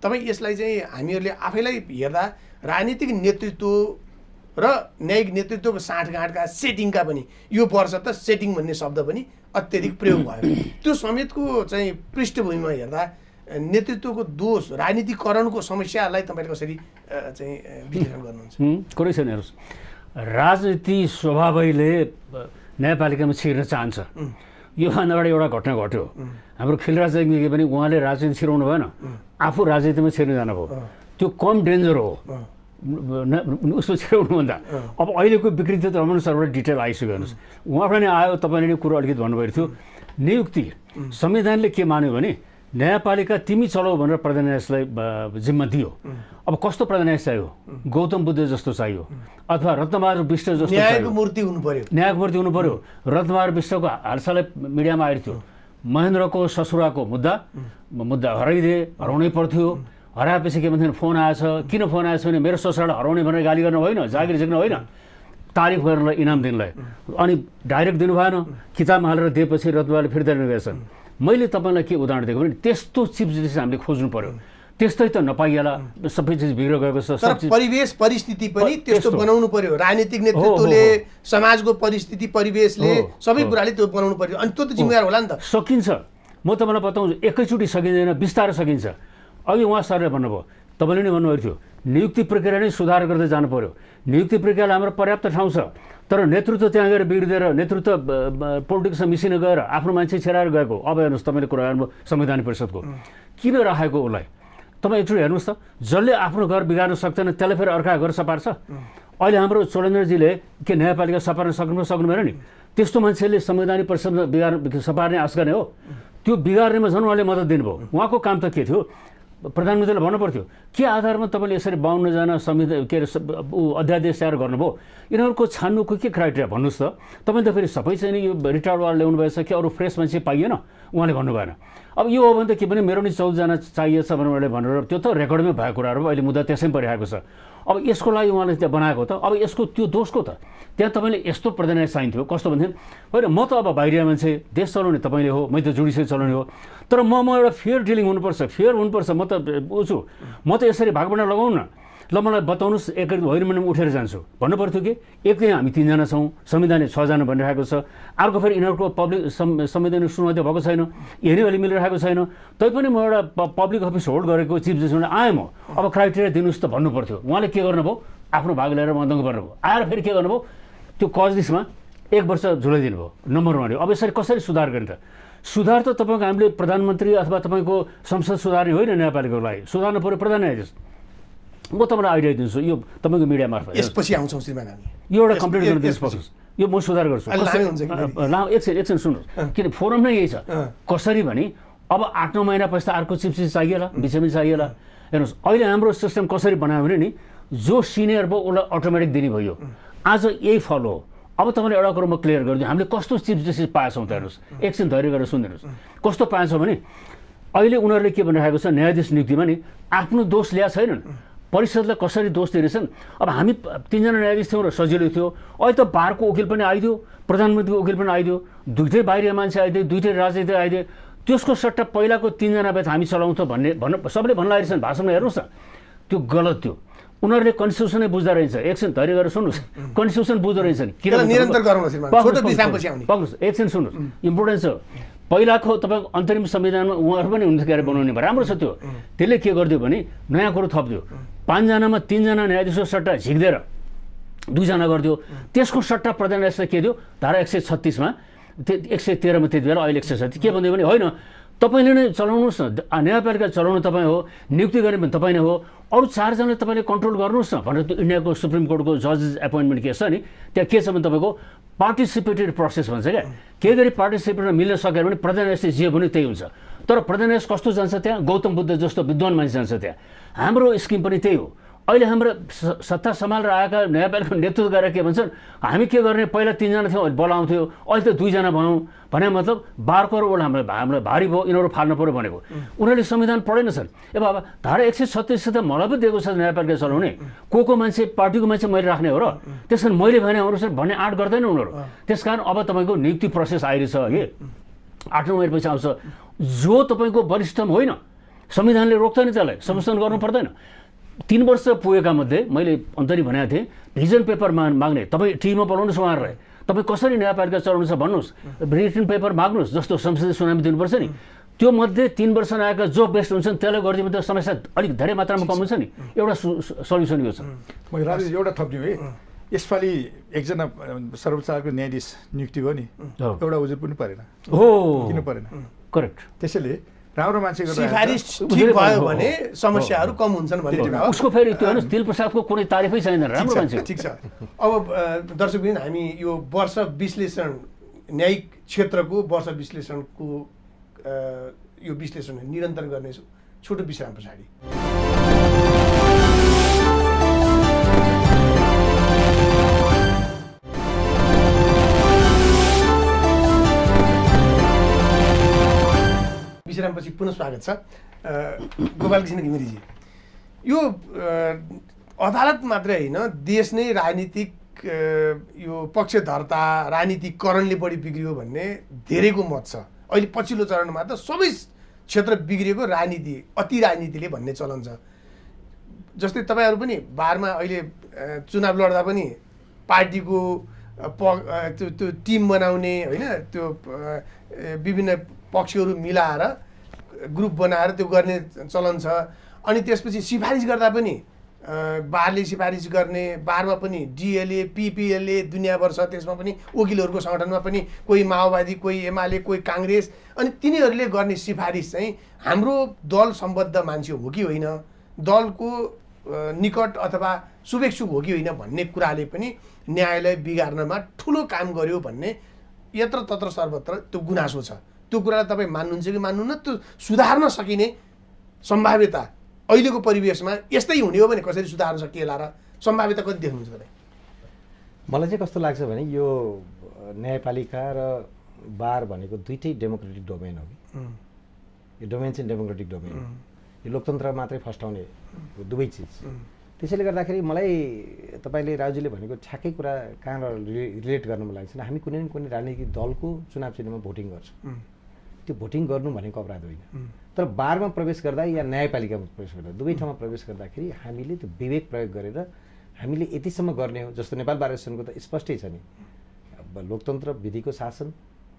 तपाईँ यसलाई चाहिँ हामीहरूले आफैलाई हेर्दा राजनीतिक नेतृत्व र न्यायिक नेतृत्वको साँठगाँठका सेटिङका पनि यो वर्ष त सेटिङ भन्ने शब्द पनि अत्यधिक प्रयोग भयो त्यो समेतको चाहिँ पृष्ठभूमिमा हेर्दा नेतृत्वको दोष राजनीतिकरणको समस्यालाई तपाईँले कसरी चाहिँ विश्लेषण गर्नुहुन्छ कुरै छैन हेर्नुहोस् राजनीति स्वभावैले न्यायपालिकामा छिर्न चाहन्छ योभन्दा अगाडि एउटा घटना घट्यो हाम्रो खिलराज रेग्मीले पनि उहाँले राजनीति छिराउनु भएन आफू राजनीतिमा छिर्न जानुभयो त्यो कम डेन्जर हो उसमा छिराउनुभन्दा अब अहिलेको विकृति त रमन सरबाट डिटेल आइसक्यो हेर्नुहोस् उहाँबाट नै आयो तपाईँले नै कुरो अलिकति भन्नुभएको थियो नियुक्ति संविधानले के मान्यो भने न्यायपालिका तिमी चलाऊ भनेर प्रधान न्यायाधीशलाई जिम्मा दियो अब कस्तो प्रधान न्यायाधीश चाहियो गौतम बुद्ध जस्तो चाहियो अथवा रत्नबहादुर बिष्ट जस्तो न्यायको मूर्ति हुनु पर्यो रत्नबहादुर बिष्टको हालसालै मिडियामा आएको थियो महेन्द्रको ससुराको मुद्दा हराउनै पर्थ्यो हराएपछि के भन्थ्यो फोन आएछ किन फोन आएछ भने मेरो ससुरालाई हराउने भनेर गाली गर्न होइन जागिर झिक्न होइन तारिफ गर्नलाई इनाम दिनलाई अनि डाइरेक्ट दिनु भएन किताबमा हालेर दिएपछि रत्नबहादुरले फिर्ता लिनु गएछन् मैले तपाईँलाई के उदाहरण दिएको भने त्यस्तो चिफ जस्टिस हामीले खोज्नु पर्यो त्यस्तै त नपाइएला सबै चिज बिग्रेर गएको छ परिवेश परिस्थिति पनि त्यस्तो बनाउनु पर्यो राजनीतिक नेतृत्वले समाजको परिस्थिति परिवेशले सबै कुराले त्यो बनाउनु पर्यो अनि त्यो त जिम्मेवार होला नि त सकिन्छ म तपाईँलाई बताउँछु एकैचोटि सकिँदैन बिस्तारै सकिन्छ अघि उहाँ सरले भन्नुभयो तपाईँले नै भन्नुभएको थियो नियुक्ति प्रक्रिया नै सुधार गर्दै जानु पर्यो नियुक्ति प्रक्रियालाई हाम्रो पर्याप्त ठाउँ छ तर नेतृत्व त्यहाँ गएर बिग्रिदिएर नेतृत्व पोलिटिक्समा मिसिन गएर आफ्नो मान्छे छेराएर गएको अब हेर्नुहोस् तपाईँले कुरा गर्नुभयो संविधान परिषदको किन राखेको उसलाई तपाईँ एकचोटि हेर्नुहोस् त, जसले आफ्नो घर बिगार्न सक्दैन त्यसले फेरि अर्का घर सपार्छ। अहिले हाम्रो चोलेन्द्रजीले के न्यायपालिका सपार्न सक्नु भएन नि, त्यस्तो मान्छेले संवैधानिक परिषद सपार्ने आश गर्ने हो? त्यो बिगार्नेमा झन् उहाँले मद्दत दिनुभयो। उहाँको काम त के थियो? प्रधानमन्त्रीले भन्नु पर्थ्यो के आधारमा तपाईँले यसरी 52 जना संविधान के अरे अध्यादेश तयार गर्नुभयो, यिनीहरूको छान्नुको के क्राइटेरिया भन्नुहोस् त। तपाईँ त फेरि सबै चाहिँ नि यो रिटायर्डवाला ल्याउनु भएछ कि अरू फ्रेस मान्छे पाइएन? उहाँले भन्नु भएन। अब यो हो भने त के पनि मेरो नि 14 जना चाहिएछ भनेर त्यो त रेकर्डमै भएको कुराहरू अहिले मुद्दा त्यसैमा परिरहेको छ। अब यसको लागि उहाँले त्यहाँ बनाएको त, अब यसको त्यो दोषको त त्यहाँ तपाईँले यस्तो प्रधानमन्त्री चाहिन्थ्यो कस्तो भन्थ्यो होइन म त अब बाहिरिया मान्छे देश चलाउने तपाईँले हो, मैले त जुडिसियल चलाउने हो, तर म एउटा फेयर डिलिङ हुनुपर्छ, म त छु, म त यसरी भागबन्डा लगाउँ न, ल मलाई बताउनुहोस् एक होइन भने उठेर जान्छु भन्नु पर्थ्यो कि एक दिन हामी 3 जना छौँ, संविधानले 6 जना भनिरहेको छ, अर्को फेरि यिनीहरूको पब्लिक संवैधानिक सुनवाई भएको छैन, हेरी अहिले मिलिरहेको छैन, तैपनि म एउटा पब्लिक अफिस होल्ड गरेको चिफ जस्टिसले आएँ म अब क्राइटेरिया दिनुहोस् त भन्नु पर्थ्यो। उहाँले के गर्नुभयो? आफ्नो भाग लिएर मदङ्ग गर्नुभयो। आएर फेरि के गर्नुभयो? त्यो कज लिस्टमा 1 वर्ष झुलाइदिनु भयो, नम्बर मान्यो। अब यसरी कसरी सुधार गर्ने त? सुधार त तपाईँको हामीले प्रधानमन्त्री अथवा तपाईँको संसद सुधार्ने होइन, न्यायपालिकाको लागि सुधार्नु पऱ्यो प्रधान न्यायाधीश। म तपाईँलाई आइडिया दिन्छु, यो तपाईँको मिडिया मार्फत यसपछि आउँछौँ श्रीमान हामी यो एउटा कम्प्लिट गर्न दिनुहोस्, यो म सुधार गर्छु। एकछिन सुन्नुहोस्, किन फोरम नै यही छ। कसरी भने अब 8-9 महिना पश्चात अर्को चिफ जस्टिस चाहिएला, बिचमै चाहिएला। हेर्नुहोस् अहिले हाम्रो सिस्टम कसरी बनायो भने नि जो सिनियर भयो उसलाई अटोमेटिक दिने भयो। आज यही फलो हो। अब तपाईँले एउटा कुरो म क्लियर गरिदिउँ, हामीले कस्तो चिफ जस्टिस पाएछौँ त हेर्नुहोस्, एकछिन धैर्य गरेर सुनिदिनुहोस्। कस्तो पाएछौँ भने अहिले उनीहरूले के भनिरहेको छ, न्यायाधीश नियुक्तिमा नि आफ्नो दोष ल्याएको छैनन्, परिषदलाई कसरी दोष दिनेछन्। अब हामी 3 जना न्यायाधीश थियौँ र सजिलो थियो। अहिले त बारको वकिल पनि आइदियो, प्रधानमन्त्रीको वकिल पनि आइदियो, दुईटै बाहिरी मान्छे आइदियो, दुईटै राजनीति आइदियो। त्यसको सट्टा पहिलाको 3 जना बेत हामी चलाउँछौँ भन्ने सबैले भन्नु लागिरहेछन् भाषणमा। हेर्नुहोस् न, त्यो गलत थियो। उनीहरूले कन्स्टिट्युसनै बुझ्दो रहेछ। एकछिन धैर्य गरेर सुन्नुहोस्, कन्स्टिट्युसन बुझ्दो रहेछन्। निरन्तर गरौँ पक्नुहोस्, एकछिन सुन्नुहोस्, इम्पोर्टेन्ट छ। पहिलाको तपाईँको अन्तरिम संविधानमा उहाँहरू पनि हुन्थ्यो क्यारे बनाउने राम्रो छ त्यो। त्यसले के गरिदियो भने नयाँ कुरो थप्दियो, 5 जनामा 3 जना न्यायाधीशको सट्टा झिक्देर 2 जना गरिदियो। त्यसको सट्टा प्रधान न्यायाधीशले के दियो, धारा 136 मा 113 मा त्यति बेला, अहिले 137 के भन्यो भने होइन तपाईँले नै चलाउनुहोस् न, न्यायपालिका चलाउनु तपाईँ हो, नियुक्ति गर्ने पनि तपाईँ नै हो, अरू 4 जनाले तपाईँले कन्ट्रोल गर्नुहोस् न भनेर त्यो इन्डियाको सुप्रिम कोर्टको जजेस एपोइन्टमेन्ट केस छ नि, त्यहाँ के छ भने तपाईँको पार्टिसिपेटरी प्रोसेस भन्छ क्या। के गरी पार्टिसिपेटमा मिल्न सकेर भने प्रधान न्यायाधीश जे पनि त्यही हुन्छ। तर प्रधान न्यायाधीश कस्तो जान्छ त्यहाँ, गौतम बुद्ध जस्तो विद्वान मान्छे जान्छ त्यहाँ। हाम्रो स्किम पनि त्यही हो। अहिले हाम्रो सत्ता सम्हालेर आएका न्यायपालिका नेतृत्व गरेर के भन्छन्, हामी के गर्ने, पहिला 3 जना थियौँ बोलाउँथ्यो, अहिले त 2 जना भयौँ भने मतलब बारको एउटा हाम्रो भारी भयो, यिनीहरू फाल्नु पऱ्यो भनेको। उनीहरूले संविधान पढेनछन्। ए बाबा धारा 136 त मलाई पनि दिएको छ न्यायपालिका चलाउने, को मान्छे पार्टीको मान्छे मैले राख्ने हो र, त्यस कारण मैले भने अनुसार भन्ने आँट गर्दैन उनीहरू। त्यस कारण अब तपाईँको नियुक्ति प्रोसेस आइरहेछ कि 8-9 महिना पछि आउँछ। जो तपाईँको वरिष्ठम होइन, संविधानले रोक्दैन त्यसलाई, संशोधन गर्नु पर्दैन। 3 वर्ष पुगेका मध्ये मैले अन्तरी भनेको थिएँ, भिजन पेपर माग्ने तपाईँ टिममा बोलाउनुहोस् उहाँहरूलाई, तपाईँ कसरी न्यायपालिका चलाउनु छ भन्नुहोस्, रिटन पेपर माग्नुहोस्, जस्तो संसदीय सुनामी दिनुपर्छ नि। त्यो मध्ये 3 वर्ष नआएका जो बेस्ट हुन्छन् त्यसलाई गरिदियो भने त समस्या अलिक धेरै मात्रामा कम हुन्छ नि। एउटा सल्युसन यो छ। मैले राजेश एउटा थप्दिउँ है, यसपालि एकजना सर्वोच्चको न्यायाधीश नियुक्ति भयो नि, एउटा उजुर पनि परेन। हो, किन परेन? करेक्ट। त्यसैले राम्रो मान्छे सिफारिस ठिक भयो भने समस्याहरू कम हुन्छन् भन्ने। उसको फेरि त्यो हेर्नुहोस्, दिल प्रसादको कुनै तारिफै छैन, राम्रो मान्छे। ठिक छ। अब दर्शकवृन्द, हामी यो वर्ष विश्लेषण, न्यायिक क्षेत्रको वर्ष विश्लेषणको यो विश्लेषण निरन्तर गर्नेछौँ छोटो विश्राम पछाडि। विश्रामपछि पुनः स्वागत छ। गोपालकृष्ण घिमिरेजी, यो अदालत मात्रै होइन, देश नै राजनीतिक यो पक्षधर्ता राजनीतिकरणले बढी बिग्रियो भन्ने धेरैको मत छ। अहिले पछिल्लो चरणमा त सबै क्षेत्र बिग्रिएको राजनीति, अति राजनीतिले भन्ने चलन छ। जस्तै तपाईँहरू पनि बारमा अहिले चुनाव लड्दा पनि पार्टीको त्यो टिम बनाउने होइन, त्यो विभिन्न पक्षहरू मिलाएर ग्रुप बनाएर त्यो गर्ने चलन छ। अनि त्यसपछि सिफारिस गर्दा पनि बारले सिफारिस गर्ने, बारमा पनि डिएलए पिपिएलए दुनियाँभर छ, त्यसमा पनि वकिलहरूको सङ्गठनमा पनि कोही माओवादी, कोही एमाले, कोही काङ्ग्रेस, अनि तिनीहरूले गर्ने सिफारिस चाहिँ हाम्रो दल सम्बद्ध मान्छे हो कि होइन, दलको निकट अथवा शुभेच्छुक हो कि होइन भन्ने कुराले पनि न्यायालय बिगार्नमा ठुलो काम गर्यो भन्ने यत्र तत्र सर्वत्र त्यो गुनासो छ। त्यो कुरालाई तपाईँ मान्नुहुन्छ कि मान्नुहुन्न? त्यो सुधार्न सकिने सम्भाव्यता अहिलेको परिवेशमा यस्तै हुने हो भने कसरी सुधार्न सकिएला र सम्भाव्यता कति देख्नुहुन्छ तपाईँ? मलाई चाहिँ कस्तो लाग्छ भने यो न्यायपालिका र बार भनेको दुईटै डेमोक्रेटिक डोमेन हो कि, यो डोमेन चाहिँ डेमोक्रेटिक डोमेन हो, यो लोकतन्त्र मात्रै फस्टाउने दुवै चिज। त्यसैले गर्दाखेरि मलाई तपाईँले राजुले भनेको ठ्याक्कै कुरा कहाँ रिलेट गर्नु मन लाग्छ। हामी कुनै न कुनै राजनीतिक दलको चुनाव चिन्हमा भोटिङ गर्छौँ, त्यो भोटिङ गर्नु भनेको अपराध होइन। तर बारमा प्रवेश गर्दा या न्यायपालिकामा प्रवेश गर्दा दुवै ठाउँमा प्रवेश गर्दाखेरि हामीले त्यो विवेक प्रयोग गरेर हामीले यतिसम्म गर्ने हो। जस्तो नेपाल बार एसोसिएसनको त स्पष्टै छ नि, लोकतन्त्र, विधिको शासन,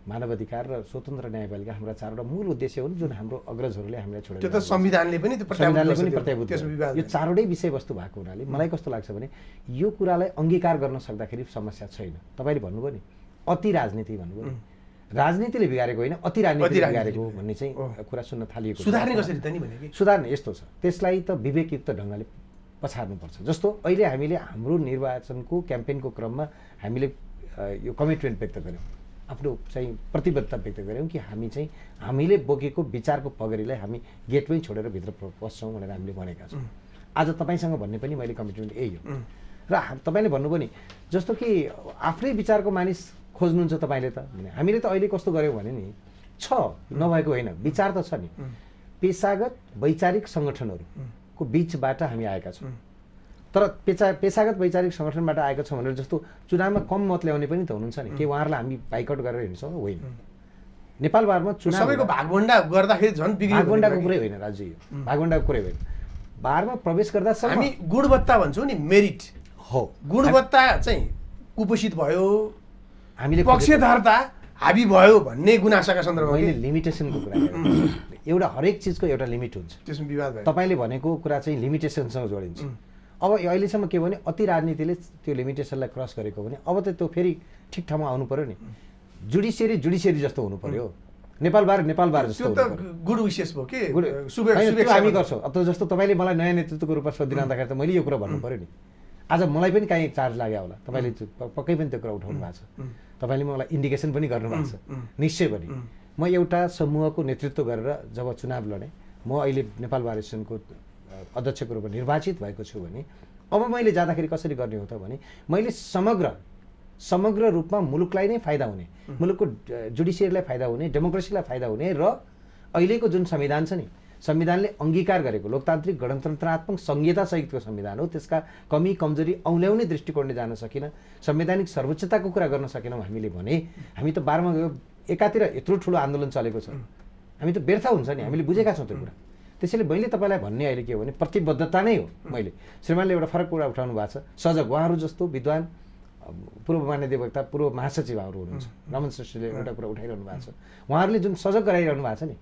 मानवाधिकार र स्वतन्त्र न्यायपालिका हाम्रा चारवटा मूल उद्देश्य हुन् जुन हाम्रो अग्रजहरूले हामीलाई छोडेर त्यो त संविधानले पनि प्रत्याभूत यो चारवटै विषयवस्तु भएको हुनाले मलाई कस्तो लाग्छ भने यो कुरालाई अङ्गीकार गर्न सक्दाखेरि समस्या छैन। तपाईँले भन्नुभयो नि अति राजनीति भन्नुभयो नि, राजनीतिले बिगारेको होइन अति राजनीतिले बिगारेको भन्ने चाहिँ कुरा सुन्न थालिएको। सुधार्ने कसरी त नि भने कि सुधार्ने यस्तो छ, त्यसलाई त विवेकयुक्त ढङ्गले पछार्नुपर्छ। जस्तो अहिले हामीले हाम्रो निर्वाचनको क्याम्पेनको क्रममा हामीले यो कमिटमेन्ट व्यक्त गऱ्यौँ, आफ्नो चाहिँ प्रतिबद्धता व्यक्त गऱ्यौँ कि हामीले बोकेको विचारको पगडीलाई हामी गेटमै छोडेर भित्र पस्छौँ भनेर हामीले भनेका छौँ। आज तपाईँसँग भन्ने पनि मैले कमिटमेन्ट यही हो। र तपाईँले भन्नुभयो नि जस्तो कि आफ्नै विचारको मानिस खोज्नुहुन्छ तपाईँले त भने, हामीले त अहिले कस्तो गऱ्यौँ भने नि छ नभएको होइन, विचार त छ नि, पेसागत वैचारिक सङ्गठनहरूको बिचबाट हामी आएका छौँ। तर पेसागत वैचारिक सङ्गठनबाट आएका छौँ भनेर जस्तो चुनावमा कम मत ल्याउने पनि त हुनुहुन्छ नि, के उहाँहरूलाई हामी बाइकआउट गरेर हिँड्छौँ? होइन। नेपाल बारमा चुनाव सबैको भागभण्डा गर्दाखेरि झन् भागभण्डाको कुरै होइन राजु, यो भागभण्डाको कुरै होइन। बारमा प्रवेश गर्दा हामी गुणवत्ता भन्छौँ नि, मेरिट हो। गुणवत्ता चाहिँ कुपोषित भयो, हामीले पक्षधरता हाबी भयो भन्ने गुनासाका सन्दर्भमा मैले लिमिटेसनको कुरा गरेँ। एउटा हरेक चिजको एउटा लिमिट हुन्छ, त्यसमा विवाद भयो। तपाईँले भनेको कुरा चाहिँ लिमिटेसनसँग जोडिन्छ। अब अहिलेसम्म के भने अति राजनीतिले त्यो लिमिटेसनलाई क्रस गरेको भने अब त त्यो फेरि ठिक ठाउँमा आउनु पर्यो नि, जुडिसियरी जस्तो हुनु पर्यो, नेपाल बार जस्तो गुड विशेष भयो कि हामी गर्छौँ। अब जस्तो तपाईँले मलाई नयाँ नेतृत्वको रूपमा सोधिरहँदाखेरि त मैले यो कुरा भन्नु पर्यो नि। आज मलाई पनि काहीँ चार्ज लाग्यो होला, तपाईँले पक्कै पनि त्यो कुरा उठाउनु भएको छ, तपाईँले मलाई इन्डिकेसन पनि गर्नुभएको छ, निश्चय पनि। म एउटा समूहको नेतृत्व गरेर जब चुनाव लडेँ, म अहिले नेपाल बार एसोसिएसनको अध्यक्षको रूपमा निर्वाचित भएको छु भने अब मैले जाँदाखेरि कसरी गर्ने हो त भने मैले समग्र रूपमा मुलुकलाई नै फाइदा हुने, मुलुकको जुडिसियरीलाई फाइदा हुने, डेमोक्रेसीलाई फाइदा हुने र अहिलेको जुन संविधान छ नि, संविधानले अङ्गीकार गरेको लोकतान्त्रिक गणतन्त्रात्मक संहिता सहितको संविधान हो, त्यसका कमी कमजोरी औल्याउने दृष्टिकोणले जान सकिन, संवैधानिक सर्वोच्चताको कुरा गर्न सकेनौँ हामीले भने हामी त बारमा गयो, एकातिर यत्रो ठुलो आन्दोलन चलेको छ, हामी त व्यर्थ हुन्छ नि, हामीले बुझेका छौँ त्यो कुरा। त्यसैले मैले तपाईँलाई भन्ने अहिले के हो भने प्रतिबद्धता नै हो। मैले श्रीमानले एउटा फरक कुरा उठाउनु भएको छ, सजग उहाँहरू जस्तो विद्वान पूर्व महाधिवक्ता पूर्व महासचिवहरू हुनुहुन्छ, रमन श्रेष्ठले एउटा कुरा उठाइरहनु भएको छ, उहाँहरूले जुन सजग गराइरहनु भएको छ नि,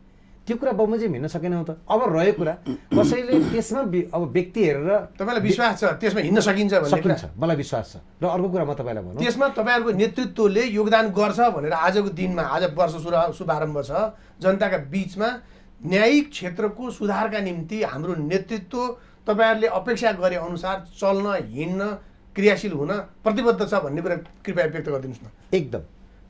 त्यो कुरा बमोजिम हिँड्न सकेनौँ त। अब रह्यो कुरा कसैले त्यसमा अब व्यक्ति हेरेर तपाईँलाई विश्वास छ त्यसमा हिँड्न सकिन्छ भन्ने मलाई विश्वास छ। र अर्को कुरा म तपाईँलाई भनौँ, त्यसमा तपाईँहरूको नेतृत्वले योगदान गर्छ भनेर आजको दिनमा, आज वर्ष शुभारम्भ छ, जनताका बिचमा न्यायिक क्षेत्रको सुधारका निम्ति हाम्रो नेतृत्व तपाईँहरूले अपेक्षा गरे अनुसार चल्न, हिँड्न, क्रियाशील हुन प्रतिबद्ध छ भन्ने कुरा कृपया व्यक्त गरिदिनुहोस् न। एकदम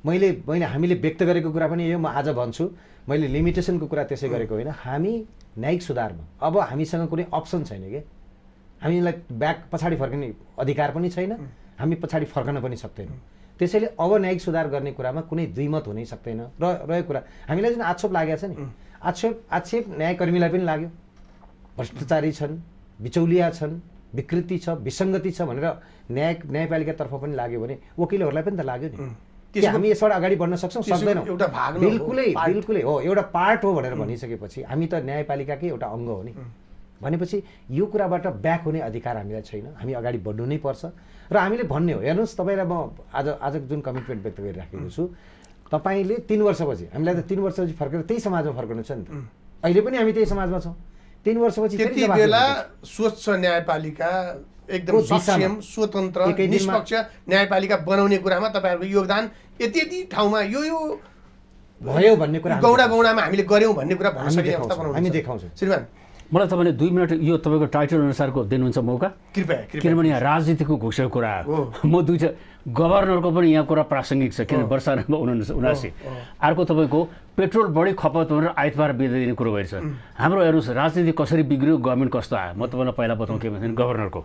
मैले हामीले व्यक्त गरेको कुरा पनि यो म आज भन्छु, मैले लिमिटेसनको कुरा त्यसै गरेको होइन। हामी न्यायिक सुधारमा अब हामीसँग कुनै अप्सन छैन कि, हामीलाई पछाडि फर्किने अधिकार पनि छैन, हामी पछाडि फर्कन पनि सक्दैनौँ। त्यसैले अब न्यायिक सुधार गर्ने कुरामा कुनै दुईमत हुनै सक्दैन। र रहेको कुरा हामीलाई जुन आक्षेप लागेको छ नि, आक्षेप न्यायकर्मीलाई पनि लाग्यो, भ्रष्टाचारी छन्, बिचौलिया छन्, विकृति छ, विसङ्गति छ भनेर न्यायपालिकातर्फ पनि लाग्यो भने वकिलहरूलाई पनि त लाग्यो नि, कि हामी यसबाट अगाडि बढ्न सक्छौँ सक्दैनौँ। बिल्कुलै हो, एउटा पार्ट हो भनेर भनिसकेपछि हामी त न्यायपालिकाकै एउटा अङ्ग हो नि, भनेपछि यो कुराबाट ब्याक हुने अधिकार हामीलाई छैन, हामी अगाडि बढ्नु नै पर्छ। र हामीले भन्ने हो, हेर्नुहोस् तपाईँलाई म आज जुन कमिटमेन्ट व्यक्त गरिराखेको छु, तपाईँले 3 वर्षपछि, हामीलाई त 3 वर्षपछि फर्केर त्यही समाजमा फर्कनु छ नि त, अहिले पनि हामी त्यही समाजमा छौँ। 3 वर्षपछि फेरि त्यति जवाफ बेला दिनुपर्छ। स्वच्छ न्यायपालिका एकदम को दिशामा, सक्षम स्वतन्त्र एकै दिनमा- निष्पक्ष न्यायपालिका बनाउने कुरामा तपाईँहरूको योगदान यति ठाउँमा यो भयो भन्ने कुरा गौडामा हामीले गर्यौँ भन्ने कुरा भन्न हामी सकिने अवस्था देखाउँछौँ, बनाउनु हामी देखाउँछौँ। श्रीमान मलाई तपाईँले 2 मिनट यो तपाईँको टाइटल अनुसारको दिनुहुन्छ मौका? कृपया किनभने यहाँ राजनीतिको घोषणा कुरा म दुईटा गभर्नरको पनि यहाँ कुरा प्रासङ्गिक छ किन वर्षमा 79 अर्को तपाईँको पेट्रोल बढी खपत भनेर आइतबार बिदा दिने कुरो भइरहेछ। हाम्रो हेर्नुहोस् राजनीति कसरी बिग्रियो, गभर्मेन्ट कस्तो आयो। म तपाईँलाई पहिला बताउँ के भन्छ गभर्नरको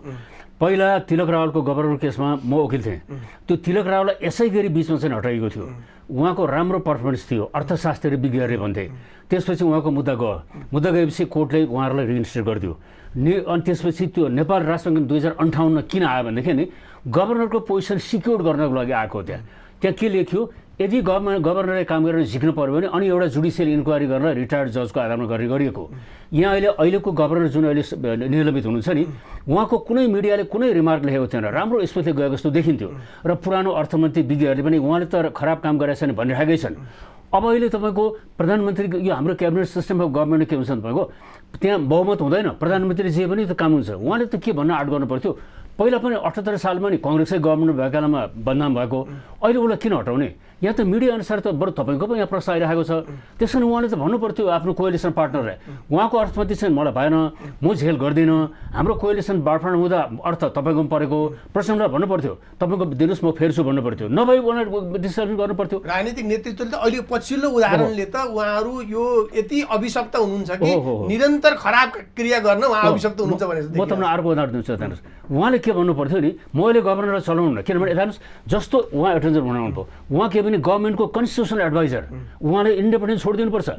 पहिला तिलक रावलको गभर्नर केसमा म वकिल थिएँ। त्यो तिलक रावललाई यसै गरी बिचमा चाहिँ हटाइएको थियो। उहाँको राम्रो पर्फर्मेन्स थियो, अर्थशास्त्री विज्ञहरूले भन्थे। त्यसपछि उहाँको मुद्दा गएपछि कोर्टले उहाँहरूलाई रिइन्स्टेट गरिदियो। अनि त्यसपछि त्यो नेपाल राष्ट्र सङ्घ 2058 किन आयो भनेदेखि नि गभर्नरको पोजिसन सिक्योर गर्नको लागि आएको हो। त्यहाँ के लेख्यो, यदि गभर्नरले काम गरेर झिक्नु पर्यो भने अनि एउटा जुडिसियल इन्क्वायरी गरेर रिटायर्ड जजको आधारमा गरिएको। यहाँ अहिलेको गभर्नर जुन अहिले निलम्बित हुनुहुन्छ नि उहाँको कुनै मिडियाले कुनै रिमार्क लेखेको थिएन, राम्रो स्मृति गएको जस्तो देखिन्थ्यो। र पुरानो अर्थमन्त्री विज्ञहरूले पनि उहाँले त खराब काम गरेका छन् भनिरहेकै छन्। अब अहिले तपाईँको प्रधानमन्त्री यो हाम्रो क्याबिनेट सिस्टम अफ गभर्मेन्ट के हुन्छ तपाईँको त्यहाँ बहुमत हुँदैन, प्रधानमन्त्री जे पनि त काम हुन्छ। उहाँले त के भन्न आँट गर्नु पर्थ्यो। पहिला पनि 78 सालमा नि काङ्ग्रेसै गभर्मेन्ट भएको बेलामा बदनाम भएको, अहिले उसलाई किन हटाउने? यहाँ त मिडिया अनुसार त बरु तपाईँको पनि यहाँ प्रश्न आइरहेको छ। त्यसो भने उहाँले त भन्नु पर्थ्यो आफ्नो कोएलिसन पार्टनरलाई उहाँको अर्थमन्त्री चाहिँ मलाई भएन, म झेल गर्दिनँ, हाम्रो कोएलिसन बाँडफाँड हुँदा अर्थ तपाईँको पनि परेको प्रश्नलाई भन्नु पर्थ्यो, तपाईँको दिनुहोस् म फेर्छु भन्नु पर्थ्यो, नभए उनीहरू डिसिसन गर्नु पर्थ्यो। राजनीतिक नेतृत्वले त अहिले पछिल्लो उदाहरणले त उहाँहरू यो यति अभिशप्त हुनुहुन्छ कि निरन्तर खराब क्रिया गर्न उहाँ अभिशप्त हुनुहुन्छ भनेर म तपाईँलाई अर्को उदाहरण दिन्छु हेर्नुहोस्। उहाँले के भन्नु पर्थ्यो नि म अहिले गभर्नरलाई चलाउनु न, किनभने हेर्नुहोस् जस्तो उहाँ एटेन्जर बनाउनु भयो, उहाँ के भने गभर्मेन्टको कन्स्टिट्युसनल एडभाइजर, उहाँले इन्डिपेन्डेन्ट छोडिदिनुपर्छ।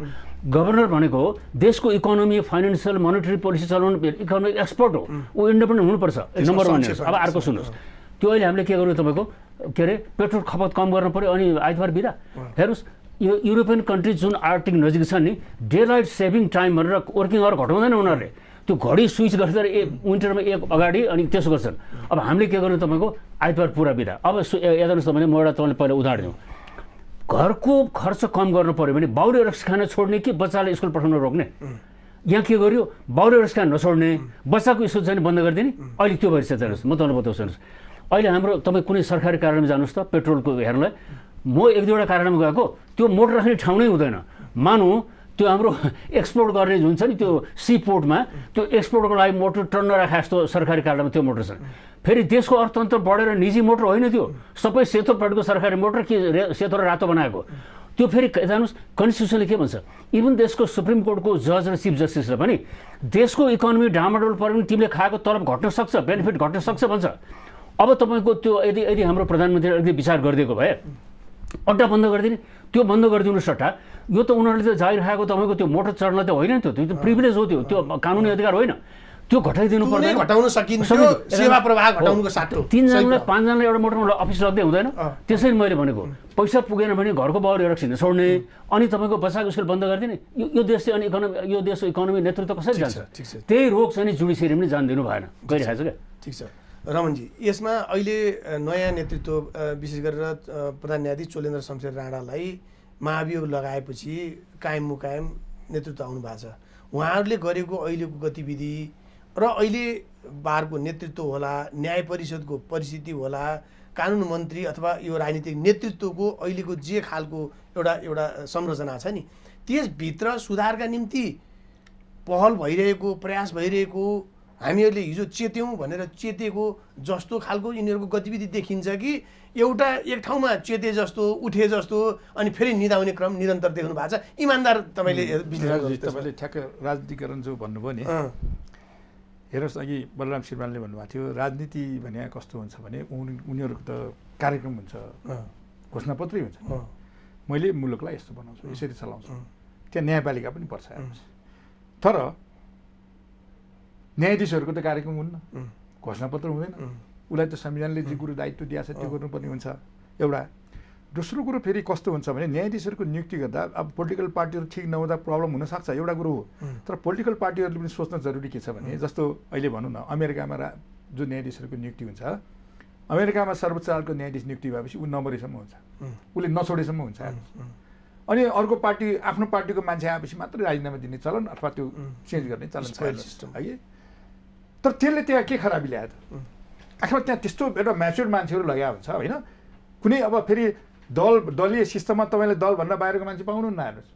गभर्नर भनेको देशको इकोनोमी फाइनेन्सियल मोनिटरी पोलिसी चलाउनु इकोनोमिक एक्सपर्ट हो, ऊ इन्डिपेन्डेन्ट हुनुपर्छ नम्बर 1। अब अर्को सुन्नुहोस्, त्यो अहिले हामीले के गर्नु तपाईँको के अरे पेट्रोल खपत कम गर्नु पऱ्यो अनि आइतबार बिदा। हेर्नुहोस् यो युरोपियन कन्ट्रिज जुन आर्टिक नजिक छ नि डे लाइट सेभिङ टाइम भनेर वर्किङ आवर घटाउँदैन उनीहरूले, त्यो घडी स्विच गरेर विन्टरमा एक अगाडि अनि त्यसो गर्छन्। अब हामीले के गर्नु तपाईँको आइतबार पुरा बिदा। अब हेर्नुहोस् तपाईँले म एउटा तपाईँले पहिला उदाहरण दिउँ, घरको खर्च कम गर्नु पऱ्यो भने बाउले रक्स खान छोड्ने कि बच्चाले स्कुल पठाउन रोक्ने? यहाँ के गर्यो, बाउले रक्स खान नछोड्ने, बच्चाको स्कुल जाने बन्द गरिदिने। अहिले त्यो भइरहेछ। हेर्नुहोस् म तपाईँलाई बताउँछु, हेर्नुहोस् अहिले हाम्रो तपाईँ कुनै सरकारी कार्यालयमा जानुहोस् त पेट्रोलको हेर्नलाई, म 1-2वटा कार्यालयमा गएको त्यो मोटर राख्ने ठाउँ नै हुँदैन। मानौँ त्यो हाम्रो एक्सपोर्ट गर्ने हुन्छ नि त्यो सी पोर्टमा त्यो एक्सपोर्टको लागि मोटर टन्न राखे जस्तो सरकारी कार्यालयमा त्यो मोटर छ। फेरि देशको अर्थतन्त्र बढेर निजी मोटर होइन, त्यो सबै सेतो पेटको सरकारी मोटर के सेतो र रातो बनाएको। त्यो फेरि जानुहोस् कन्स्टिट्युसनले के भन्छ, इभन देशको सुप्रिम कोर्टको जज र चिफ जस्टिसले पनि देशको इकोनोमी डामाडोल पऱ्यो भने तिमीले खाएको तलब घट्न सक्छ, बेनिफिट घट्न सक्छ भन्छ। अब तपाईँको त्यो यदि हाम्रो प्रधानमन्त्रीले अलिकति विचार गरिदिएको भए अड्डा बन्द गरिदिने, त्यो बन्द गरिदिनु सट्टा यो त उनीहरूले त जारी राखेको तपाईँको त्यो मोटर चढ्न त होइन, त्यो प्रिभिलेज हो, त्यो कानुनी अधिकार होइन, त्यो घटाइदिनु पर्दैन। घटाउन सकिन्छ, सेवा प्रवाह घटाउनुको साटो 3जनालाई 5जनालाई एउटा मोटरमा अफिस लग्दै हुँदैन। त्यसैले मैले भनेको पैसा पुगेन भने घरको बाउले रक्सिन छोड्ने अनि तपाईँको बच्चाको स्कुल बन्द गरिदिने। यो देश चाहिँ अनि इकोनोमी यो देशको इकोनोमी नेतृत्व कसरी जान्छ? त्यही रोग चाहिँ जुडिसियरी पनि जान दिनु भएन, गइरहेको छ क्या। ठिक छ रमनजी, यसमा अहिले नयाँ नेतृत्व विशेष गरेर प्रधान न्यायाधीश चोलेन्द्र शमशेर राणालाई महाभियोग लगाएपछि कायम मुकायम नेतृत्व आउनु भएको छ। उहाँहरूले गरेको अहिलेको गतिविधि र अहिले बारको नेतृत्व होला, न्याय परिषदको परिस्थिति होला, कानुन मन्त्री अथवा यो राजनीतिक नेतृत्वको अहिलेको जे खालको एउटा संरचना छ नि त्यसभित्र सुधारका निम्ति पहल भइरहेको, प्रयास भइरहेको, हामीहरूले हिजो चेत्यौँ भनेर चेतेको जस्तो खालको यिनीहरूको गतिविधि देखिन्छ कि एउटा एक ठाउँमा चेते जस्तो उठे जस्तो अनि फेरि निदाउने क्रम निरन्तर देख्नु भएको छ? इमान्दार तपाईँले तपाईँले ठ्याक्क राजनीतिकरण जो भन्नुभयो नि, हेर्नुहोस् अघि बलराम श्रीमानले भन्नुभएको थियो राजनीति भने कस्तो हुन्छ भने उनीहरूको त कार्यक्रम हुन्छ, घोषणापत्रै हुन्छ। मैले मुलुकलाई यस्तो बनाउँछु, यसरी चलाउँछु, त्यहाँ न्यायपालिका पनि पर्छ। तर न्यायाधीशहरूको त कार्यक्रम हुन्न, घोषणापत्र हुँदैन, उसलाई त संविधानले जे कुरो दायित्व दिएको छ त्यो गर्नुपर्ने हुन्छ एउटा। दोस्रो कुरो फेरि कस्तो हुन्छ भने न्यायाधीशहरूको नियुक्ति गर्दा अब पोलिटिकल पार्टीहरू ठिक नहुँदा प्रब्लम हुनसक्छ, एउटा कुरो हो। तर पोलिटिकल पार्टीहरूले पनि सोच्न जरुरी के छ भने जस्तो अहिले भनौँ न अमेरिकामा जो न्यायाधीशहरूको नियुक्ति हुन्छ, अमेरिकामा सर्वोच्च अदालतको न्यायाधीश नियुक्ति भएपछि ऊ नम्बरेसम्म हुन्छ, उसले नछोडेसम्म हुन्छ। अनि अर्को पार्टी आफ्नो पार्टीको मान्छे आएपछि मात्रै राजीनामा दिने चलन अथवा त्यो चेन्ज गर्ने चलन छ है। तर त्यसले त्यहाँ के खराबी ल्यायो त? अथवा त्यहाँ त्यस्तो एउटा म्याच्योर मान्छेहरू लगाएको हुन्छ होइन। कुनै अब फेरि दलीय सिस्टममा तपाईँले दलभन्दा बाहिरको मान्छे पाउनुहुन्न हेर्नुहोस्,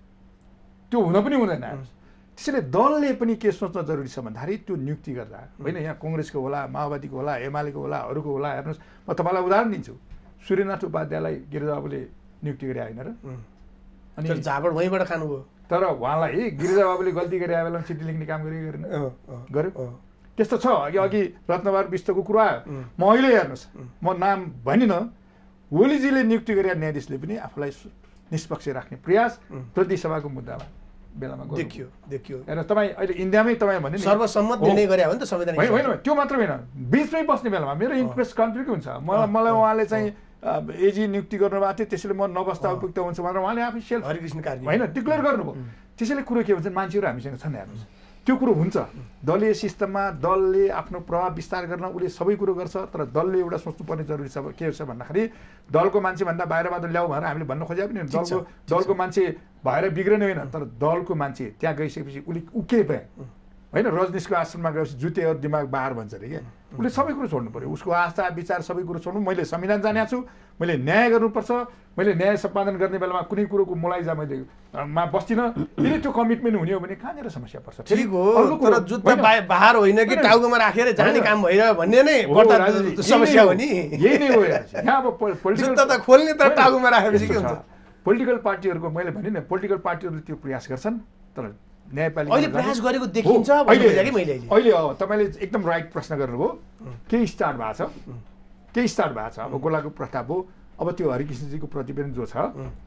त्यो हुन पनि हुँदैन हेर्नुहोस्। त्यसैले दलले पनि के सोच्न जरुरी छ भन्दाखेरि त्यो नियुक्ति गर्दा होइन, यहाँ कङ्ग्रेसको होला, माओवादीको होला, एमालेको होला, अरूको होला, हेर्नुहोस् म तपाईँलाई उदाहरण दिन्छु। सूर्यनाथ उपाध्यायलाई गिरिजाबाबुले नियुक्ति गरे होइन र? अनि झापड वहीँबाट खानुभयो। तर उहाँलाई गिरिजाबाबुले गल्ती गरे बेलामा चिठी लेख्ने काम गरेन, गर्यो। त्यस्तो छ। अघि रत्नबहादुर विष्टको कुरा आयो, म अहिले हेर्नुहोस् म नाम भनिनँ, ओलीजीले नियुक्ति गरे न्यायाधीशले पनि आफूलाई निष्पक्ष राख्ने प्रयास प्रतिसभाको मुद्दामा बेलामा देखियो। हेर्नु तपाईँ अहिले इन्डियामै तपाईँ भने सर्वसम्मत निर्णय गरे हो नि त संवैधानिक। होइन त्यो मात्र होइन, बिचमै बस्ने बेलामा मेरो इन्ट्रेस्ट कन्फ्लिक्ट हुन्छ। मलाई उहाँले चाहिँ एजी नियुक्ति गर्नुभएको थियो, त्यसैले म नबस्दा उपयुक्त हुन्छ भनेर उहाँले आफै सेल्फ हरिकृष्ण कार्की होइन डिक्लेयर गर्नुभयो। त्यसैले कुरो के भन्छ, मान्छेहरू हामीसँग छन् हेर्नुहोस्, त्यो कुरो हुन्छ। दलीय सिस्टममा दलले आफ्नो प्रभाव विस्तार गर्न उसले सबै कुरो गर्छ, तर दलले एउटा सोच्नुपर्ने जरुरी छ के छ भन्दाखेरि दलको मान्छेभन्दा बाहिरबाट ल्याऊ भनेर हामीले भन्न खोजे पनि दलको मान्छे भएर बिग्रेन होइन, तर दलको मान्छे त्यहाँ गइसकेपछि उसले उके भए होइन, रजनीशको आश्रममा गएपछि जुते और दिमाग बाहर भन्छ अरे क्या, उसले सबै कुरो छोड्नु पऱ्यो, उसको आस्था विचार सबै कुरो छोड्नु। मैले संविधान जानेको छु, मैले न्याय गर्नुपर्छ, मैले न्याय सम्पादन गर्ने बेलामा कुनै कुरोको मुलाइजा मैले मा बस्दिनँ। यदि त्यो कमिटमेन्ट हुने हो भने कहाँनिर समस्या पर्छ? ठिक हो, तर जुत्ता बाहर होइन कि टाउकोमा राखेर जाने काम भइरह्यो भन्ने नै समस्या हो नि। यही नै हो यहाँ। अब जुत्ता त खोल्ने तर टाउकोमा राखेपछि के हुन्छ? पोलिटिकल पार्टीहरूको मैले भने नि, पोलिटिकल पार्टीहरूले त्यो प्रयास गर्छन्, तर न्यायपालिका अहिले प्रयास गरेको देखिन्छ अहिले तपाईँले एकदम राइट प्रश्न गर्नुभयो। केही स्टार्ट भएको छ, अब गोलाको प्रस्ताव हो। अब त्यो हरिकृष्णजीको प्रतिवेदन जो छ,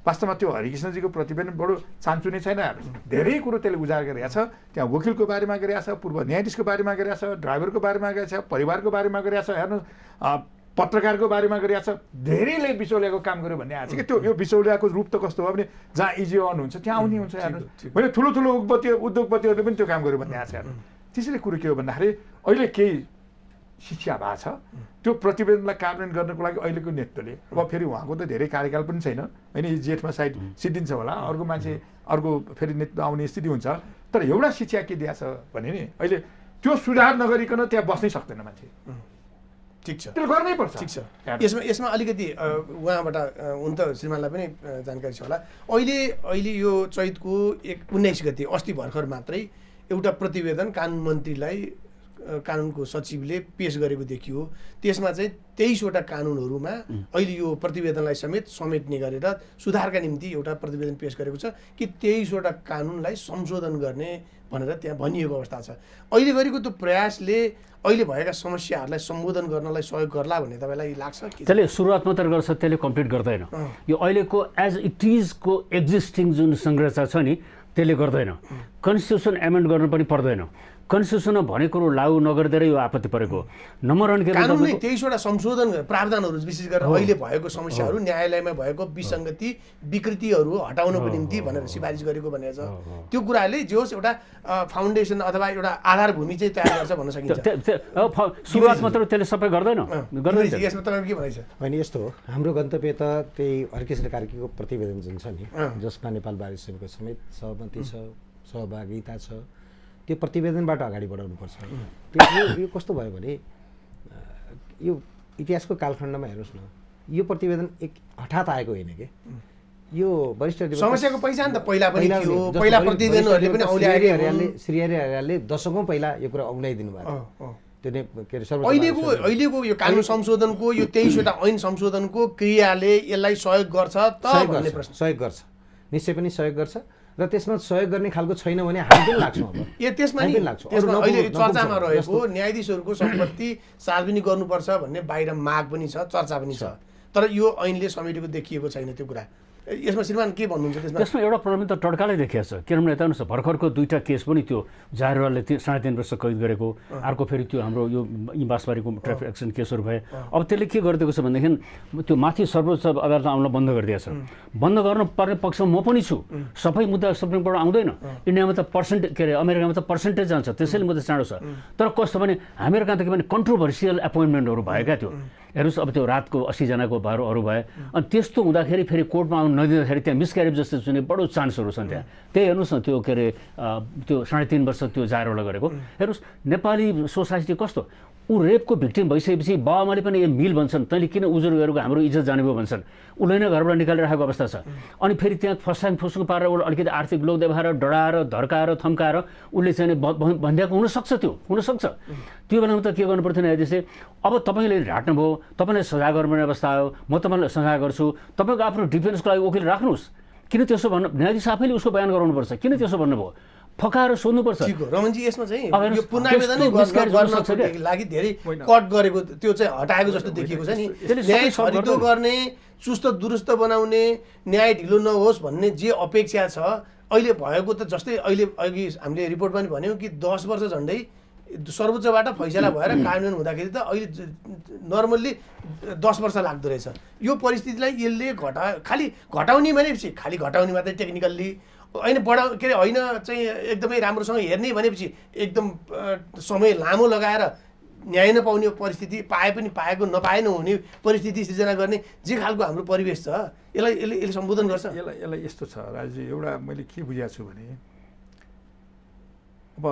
वास्तवमा त्यो हरिकृष्णजीको प्रतिवेदन बडो चान्चु नै छैन। धेरै कुरो त्यसले उजागर गरेको छ। त्यहाँ वकिलको बारेमा गरेको छ, पूर्व न्यायाधीशको बारेमा गरेको छ, ड्राइभरको बारेमा गरेको छ, परिवारको बारेमा गरेको छ, हेर्नुहोस् पत्रकारको बारेमा गरिरहेको छ। धेरैले बिचौलियाको काम गर्यो भन्ने आएको छ कि त्यो यो बिचौलियाको रूप त कस्तो हो भने जहाँ इजी अन हुन्छ त्यहाँ आउने हुन्छ हेर्नुहोस्। मैले ठुलो उद्योगपतिहरूले पनि त्यो काम गर्यो भन्ने आएको छ हेर्नु। त्यसैले कुरो के हो भन्दाखेरि अहिले केही शिक्षा भएको छ, त्यो प्रतिवेदनलाई कार्यान्वयन गर्नको लागि अहिलेको नेतृत्वले, अब फेरि उहाँको त धेरै कार्यकाल पनि छैन होइन, जेठमा सायद सिद्धिन्छ होला, अर्को मान्छे अर्को फेरि नेतृत्व आउने स्थिति हुन्छ। तर एउटा शिक्षा के दिएको छ भने नि अहिले त्यो सुधार नगरिकन त्यहाँ बस्नै सक्दैन मान्छे। ठिक छ, त्यो गर्नै पर्छ। ठिक छ। यसमा अलिकति उहाँबाट हुन त श्रीमानलाई पनि जानकारी छ होला। अहिले यो चैतको 19 गते अस्ति भर्खर मात्रै एउटा प्रतिवेदन कानुन मन्त्रीलाई कानुनको सचिवले पेश गरेको देखियो। त्यसमा चाहिँ 23वटा कानुनहरूमा अहिले यो प्रतिवेदनलाई समेट्ने गरेर सुधारका निम्ति एउटा प्रतिवेदन पेश गरेको छ कि 23वटा कानुनलाई संशोधन गर्ने भनेर त्यहाँ भनिएको अवस्था छ। अहिले गरेको त्यो प्रयासले अहिले भएका समस्याहरूलाई सम्बोधन गर्नलाई सहयोग गर्ला भन्ने तपाईँलाई लाग्छ? त्यसले सुरुवात मात्र गर्छ, त्यसले कम्प्लिट गर्दैन। यो अहिलेको एज इट इजको एक्जिस्टिङ जुन संरचना छ नि त्यसले गर्दैन। कन्स्टिट्युसन एमेन्ड गर्नु पनि पर्दैन। कन्स्टिट्युसनमा भनेको लागू नगरिदिएर यो आपत्ति परेको नम्बर 1 के कानुनले 23वटा संशोधन प्रावधानहरू विशेष गरेर अहिले भएको समस्याहरू, न्यायालयमा भएको विसङ्गति विकृतिहरू हटाउनको निम्ति भनेर सिफारिस गरेको भनेको छ। त्यो कुराले जे होस् एउटा फाउन्डेसन अथवा एउटा आधारभूमि चाहिँ तयार गर्छ भन्न सकिन्छ। सुरुवात मात्र त्यसले सबै गर्दैन। यसमा तपाईको के भनाइ छ? होइन, यस्तो हो, हाम्रो गन्तव्य त त्यही हरिकृष्ण कार्कीको प्रतिवेदन जुन छ नि, जसमा नेपाल बार एसोसिएसनको समेत सहमति छ, सहभागिता छ, त्यो प्रतिवेदनबाट अगाडि बढाउनुपर्छ। यो कस्तो भयो भने यो इतिहासको कालखण्डमा हेर्नुहोस् न, यो प्रतिवेदन एक हठात आएको होइन के, यो वरिष्ठ समस्याको पहिचान त पहिला पनि थियो। पहिला प्रतिवेदनहरूले पनि श्री हरि हरियालले दशकौँ पहिला यो कुरा औँल्याइदिनु भएको त्यो के अरे अहिलेको यो कानुन संशोधनको यो 23वटा ऐन संशोधनको क्रियाले यसलाई सहयोग गर्छ त भन्ने प्रश्न। सहयोग गर्छ, निश्चय पनि सहयोग गर्छ। र त्यसमा सहयोग गर्ने खालको छैन भने हामी पनि लाग्छौँ। अब त्यसमा अहिले चर्चामा रहेको न्यायाधीशहरूको सम्पत्ति सार्वजनिक गर्नुपर्छ भन्ने बाहिर माग पनि छ, चर्चा पनि छ, तर यो ऐनले समेटेको देखिएको छैन त्यो कुरा। यसमा श्रीमान के भन्नुहुन्छ? त्यसमा एउटा प्रब्लम त टड्कालै देखिएको छ। किनभने यता हेर्नुहोस्, भर्खरको 2टा केस पनि त्यो जाहेरवालले 3.5 वर्ष कैद गरेको, अर्को फेरि त्यो हाम्रो यो बाँसबारीको ट्राफिक एक्सिडेन्ट केसहरू भए। अब त्यसले के गरिदिएको छ भनेदेखि त्यो माथि सर्वोच्च अदालत आउन बन्द गरिदिएको छ। बन्द गर्नुपर्ने पक्षमा म पनि छु। सबै मुद्दा सुप्रिम कोर्ट आउँदैन। इन्डियामा त अमेरिकामा त पर्सेन्टेज जान्छ, त्यसैले मुद्दा चाँडो छ। तर कस्तो भने हामीहरू कहाँ त के भने कन्ट्रोभर्सियल एपोइन्टमेन्टहरू भएका थियो। हेर्नुहोस् अब त्यो रातको 80 जनाको भएर अरू भए अनि त्यस्तो हुँदाखेरि फेरि कोर्टमा आउनु नदिँदाखेरि त्यहाँ मिसक्यारेज जस्तो जुन बडो चान्सहरू छन् त्यहाँ त्यही हेर्नुहोस् न त्यो के अरे त्यो 3.5 वर्ष त्यो जायरवाला गरेको हेर्नुहोस् नेपाली सोसाइटी कस्तो ऊ रेपको भिक्टिम भइसकेपछि बाबाआमाले पनि यो मिल भन्छन् तैँले किन उजुर गरेको हाम्रो इज्जत जाने भयो भन्छन् उसले नै घरबाट निकालेर राखेको अवस्था छ अनि फेरि त्यहाँ फसाङ फुसुङ पारेर उसले अलिकति आर्थिक लोभ देखाएर डराएर धर्काएर थम्काएर उसले चाहिँ भनिदिएको हुनसक्छ त्यो हुनसक्छ त्यो बेलामा त के गर्नु पर्थ्यो न्यायाधीशले अब तपाईँले ढाट्नुभयो तपाईँलाई सजाय गर्नुपर्ने अवस्था आयो म तपाईँलाई सजाय गर्छु तपाईँको आफ्नो डिफेन्सको लागि वकिल राख्नुहोस् किन त्यसो भन्नु न्यायाधीश आफैले उसको बयान गराउनुपर्छ किन त्यसो भन्नुभयो फकाएर सोध्नुपर्छ रमनजी यसमा चाहिँ यो पुनरावेदनै गर्नको लागि धेरै कट गरेको त्यो चाहिँ हटाएको जस्तो देखिएको छ नि न्याय छरितो गर्ने चुस्त दुरुस्त बनाउने न्याय ढिलो नहोस् भन्ने जे अपेक्षा छ अहिले भएको त जस्तै अहिले अघि हामीले रिपोर्टमा पनि भन्यौँ कि 10 वर्ष झन्डै सर्वोच्चबाट फैसला भएर कानुन हुँदाखेरि त अहिले नर्मल्ली 10 वर्ष लाग्दो रहेछ यो परिस्थितिलाई यसले खालि घटाउने भनेपछि खालि घटाउने मात्रै टेक्निकल्ली होइन के अरे होइन चाहिँ एकदमै राम्रोसँग हेर्ने भनेपछि एकदम समय लामो लगाएर न्याय नपाउने परिस्थिति पाए पनि पाएको नपाए नहुने परिस्थिति सिर्जना गर्ने जे खालको हाम्रो परिवेश छ यसले सम्बोधन गर्छ यसलाई यस्तो छ राजु एउटा मैले के बुझाएको छु भने अब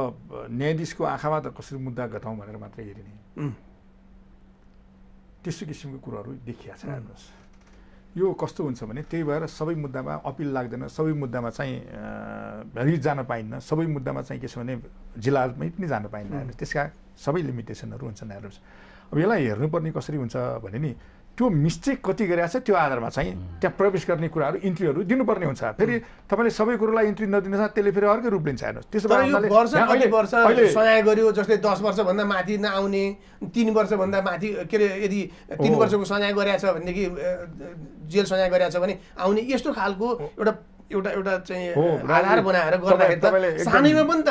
न्यायाधीशको आँखामा त कसरी मुद्दा घटाउँ भनेर मात्रै हेरिने त्यस्तो किसिमको कुराहरू देखिया छ हेर्नुहोस् यो कस्तो हुन्छ भने त्यही भएर सबै मुद्दामा अपिल लाग्दैन सबै मुद्दामा चाहिँ रिट जान पाइन्न सबै मुद्दामा चाहिँ के छ भने जिल्लामै पनि जान पाइन्न त्यसका सबै लिमिटेसनहरू हुन्छन् हेर्नुहोस् अब यसलाई हेर्नुपर्ने कसरी हुन्छ भने नि त्यो मिस्टेक कति गरेछ त्यो आधारमा चाहिँ त्यहाँ प्रवेश गर्ने कुराहरू इन्ट्रीहरू दिनुपर्ने हुन्छ फेरि तपाईँले सबै कुरोलाई इन्ट्री नदिनुहोस् त्यसले फेरि अर्कै रूप लिन्छ हेर्नुहोस् त्यसो भए सजाय गर्यो जस्तै 10 वर्षभन्दा माथि नआउने 3 वर्षभन्दा माथि के अरे यदि 3 वर्षको सजाय गरेछ भनेदेखि जेल सजाय गरेछ भने आउने यस्तो खालको एउटा चाहिँ आधार बनाएर गर्दाखेरि त सानैमा पनि त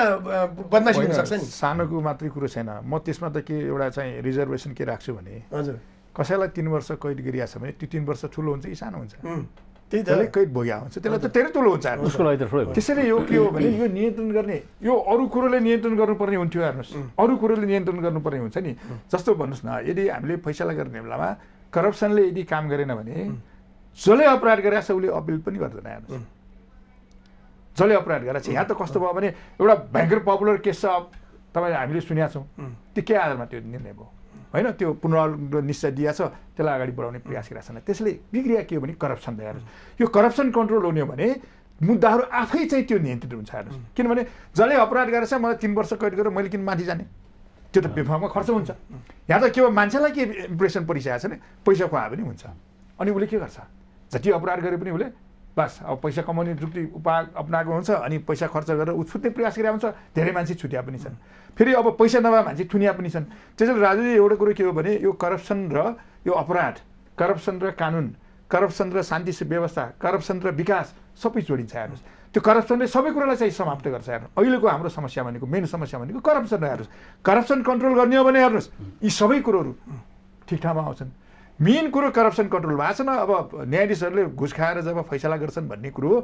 बदमासी हुन सक्छ नि सानोको मात्रै कुरो छैन म त्यसमा त के एउटा चाहिँ रिजर्भेसन के राख्छु भने हजुर कसैलाई 3 वर्ष कैद गरिएको छ भने त्यो 3 वर्ष ठुलो हुन्छ कि सानो हुन्छ त्यसले कैद भोग्या हुन्छ त्यसलाई त धेरै ठुलो हुन्छ त्यसैले यो के हो भने यो नियन्त्रण गर्ने यो अरू कुरोले नियन्त्रण गर्नुपर्ने हुन्थ्यो हेर्नुहोस् अरू कुरोले नियन्त्रण गर्नुपर्ने हुन्छ नि जस्तो भन्नुहोस् न यदि हामीले फैसला गर्ने बेलामा करप्सनले यदि काम गरेन भने जसले अपराध गरेछ उसले अपिल पनि गर्दैन हेर्नुहोस् जसले अपराध गरेछ यहाँ त कस्तो भयो भने एउटा भयङ्कर पपुलर केस छ तपाईँ हामीले सुनेका छौँ त्यो के आधारमा त्यो निर्णय भयो होइन त्यो पुनरावलोकन निश्चय दिएको छ त्यसलाई अगाडि बढाउने प्रयास गरेका छन् त्यसले बिग्रिया के हो भने करप्सन हेर्नुहोस् यो करप्सन कन्ट्रोल हुने हो भने मुद्दाहरू आफै चाहिँ त्यो नियन्त्रित हुन्छ हेर्नुहोस् किनभने जसले अपराध गरेछ मलाई 3 वर्ष कैद गरेर मैले किन माथि जाने त्यो त बेफामा खर्च हुन्छ यहाँ त के हो मान्छेलाई के इम्प्रेसन परिसकेको छ भने पैसा खुवायो पनि हुन्छ अनि उसले के गर्छ जति अपराध गरे पनि उसले बस अब पैसा कमाउने जुक्ति उपाय अपनाएको हुन्छ अनि पैसा खर्च गरेर ऊ छुट्ने प्रयास गरेको हुन्छ धेरै मान्छे छुट्या पनि छन् फेरि अब पैसा नभए मान्छे थुनिया पनि छन् त्यसैले राजुले एउटा कुरो के हो भने यो करप्सन र यो अपराध करप्सन र कानुन करप्सन र शान्ति व्यवस्था करप्सन र विकास सबै जोडिन्छ हेर्नुहोस् त्यो करप्सनले सबै कुरालाई चाहिँ समाप्त गर्छ हेर्नु अहिलेको हाम्रो समस्या भनेको मेन समस्या भनेको करप्सन हेर्नुहोस् करप्सन कन्ट्रोल गर्ने हो भने हेर्नुहोस् यी सबै कुरोहरू ठिक ठाउँमा आउँछन् मेन कुरो करप्सन कन्ट्रोल भएको छैन अब न्यायाधीशहरूले घुस खाएर जब फैसला गर्छन् भन्ने कुरो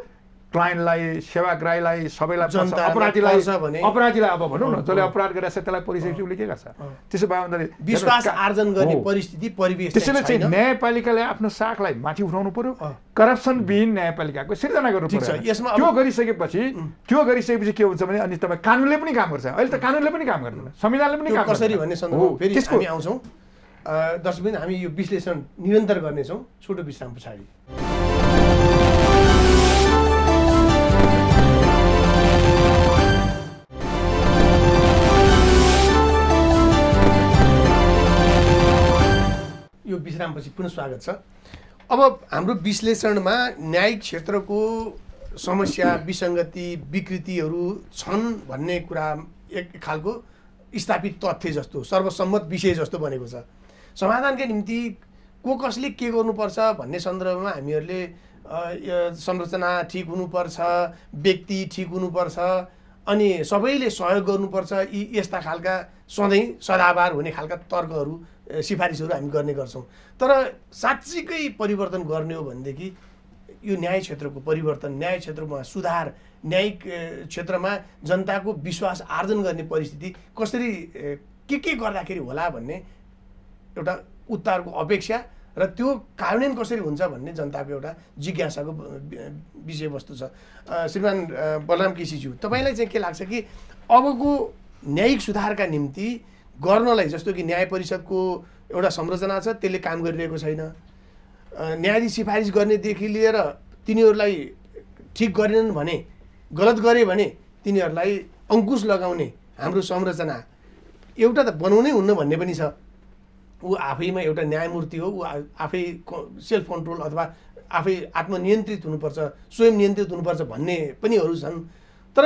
क्लाइन्टलाई सेवाग्राहीलाई सबैलाई अपराधीलाई अब भनौँ न जसले अपराध गरेछ त्यसलाई परिसकेपछि उसले के गर्छ त्यसो भए भन्दाखेरि विश्वास आर्जन गर्ने परिस्थिति परिवेश त्यसैले चाहिँ न्यायपालिकाले आफ्नो साखलाई माथि उठाउनु पर्यो करप्सन विहीन न्यायपालिकाको सिर्जना गर्नु पर्यो त्यो गरिसकेपछि के हुन्छ भने अनि तपाईँ कानुनले पनि काम गर्छ अहिले त कानुनले पनि काम गर्दैन संविधानले पनि काम कसरी भन्ने सन्दर्भमा फेरि हामी आउँछौँ दर्शकबिन हामी यो विश्लेषण निरन्तर गर्नेछौँ छोटो विश्राम पछाडि यो विश्रामपछि पुनः स्वागत छ अब हाम्रो विश्लेषणमा न्यायिक क्षेत्रको समस्या विसङ्गति विकृतिहरू छन् भन्ने कुरा एक खालको स्थापित तथ्य जस्तो सर्वसम्मत विषय जस्तो बनेको छ समाधानका निम्ति कसले के गर्नुपर्छ भन्ने सन्दर्भमा हामीहरूले संरचना ठिक हुनुपर्छ व्यक्ति ठिक हुनुपर्छ अनि सबैले सहयोग गर्नुपर्छ यी यस्ता खालका सधैँ सदाबार हुने खालका तर्कहरू सिफारिसहरू हामी गर्ने गर्छौँ तर साँच्चीकै परिवर्तन गर्ने हो भनेदेखि यो न्याय क्षेत्रको परिवर्तन न्याय क्षेत्रमा सुधार न्यायिक क्षेत्रमा जनताको विश्वास आर्जन गर्ने परिस्थिति कसरी के गर्दाखेरि होला भन्ने एउटा उत्तरको अपेक्षा र त्यो कार्यान्वयन कसरी हुन्छ भन्ने जनताको एउटा जिज्ञासाको विषयवस्तु छ। श्रीमान बलराम केसीज्यू, तपाईँलाई चाहिँ के लाग्छ कि अबको न्यायिक सुधारका निम्ति गर्नलाई, जस्तो कि न्याय परिषदको एउटा संरचना छ त्यसले काम गरिरहेको छैन, न्यायाधीश सिफारिस गर्नेदेखि लिएर तिनीहरूलाई ठिक गरेनन् भने, गलत गरे भने तिनीहरूलाई अङ्कुश लगाउने हाम्रो संरचना एउटा त बनाउनै हुन्न भन्ने पनि छ। ऊ आफैमा एउटा न्यायमूर्ति हो, ऊ आफै सेल्फ कन्ट्रोल अथवा आफै आत्मनियन्त्रित हुनुपर्छ, स्वयं नियन्त्रित हुनुपर्छ भन्ने पनिहरू छन्। तर